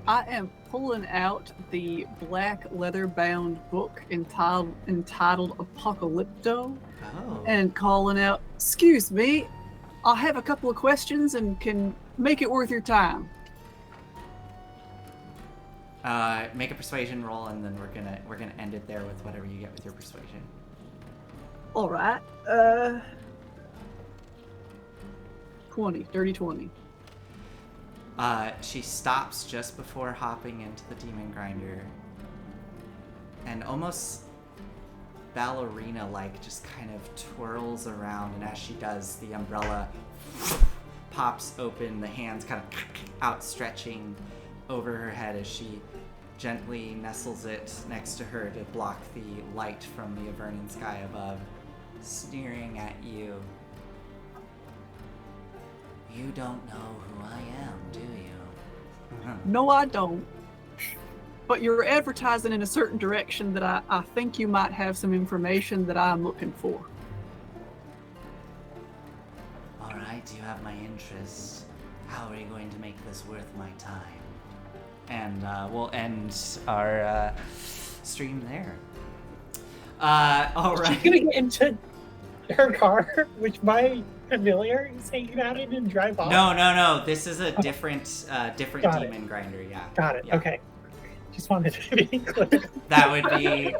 I am pulling out the black leather-bound book entitled Apocalypto
Oh.
and calling out, "Excuse me, I have a couple of questions and can make it worth your time."
Make a persuasion roll, and then we're gonna end it there with whatever you get with your persuasion.
All right. 20, dirty 20.
She stops just before hopping into the demon grinder, and almost ballerina-like just kind of twirls around. And as she does, the umbrella pops open, the hands kind of outstretching over her head as she gently nestles it next to her to block the light from the Avernus sky above, sneering at you. You don't know who I am, do you?
No, I don't. But you're advertising in a certain direction that I think you might have some information that I'm looking for.
All right, you have my interest. How are you going to make this worth my time?
And we'll end our stream there. All
She's
right.
gonna get into her car, which my familiar is hanging out in and drive off.
No. This is a different
Got it.
demon grinder. Yeah.
Got it.
Yeah.
Okay. Just wanted to be clear.
That would be.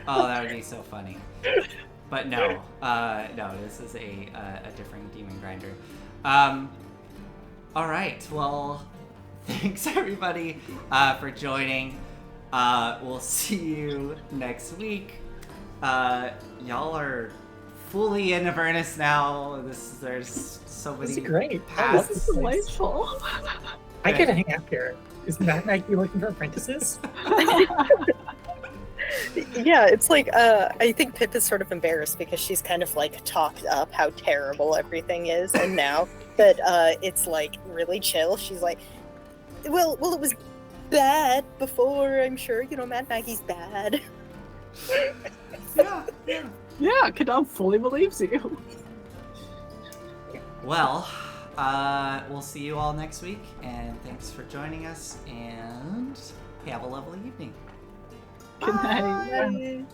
Oh, that would be so funny. But no, this is a different demon grinder. All right. Well, thanks everybody for joining. We'll see you next week. Y'all are fully in Avernus now. There's so many
This is great. I love
paths.
this place.
Delightful.
I could hang out here. Is Matt Maggie looking for apprentices?
Yeah, it's like I think Pip is sort of embarrassed because she's kind of like talked up how terrible everything is, and now that it's like really chill, she's like, well, it was bad before. I'm sure Mad Maggie's bad.
Yeah.
Yeah, Kadam fully believes you.
Well, we'll see you all next week, and thanks for joining us, and have a lovely evening.
Good night.
Bye.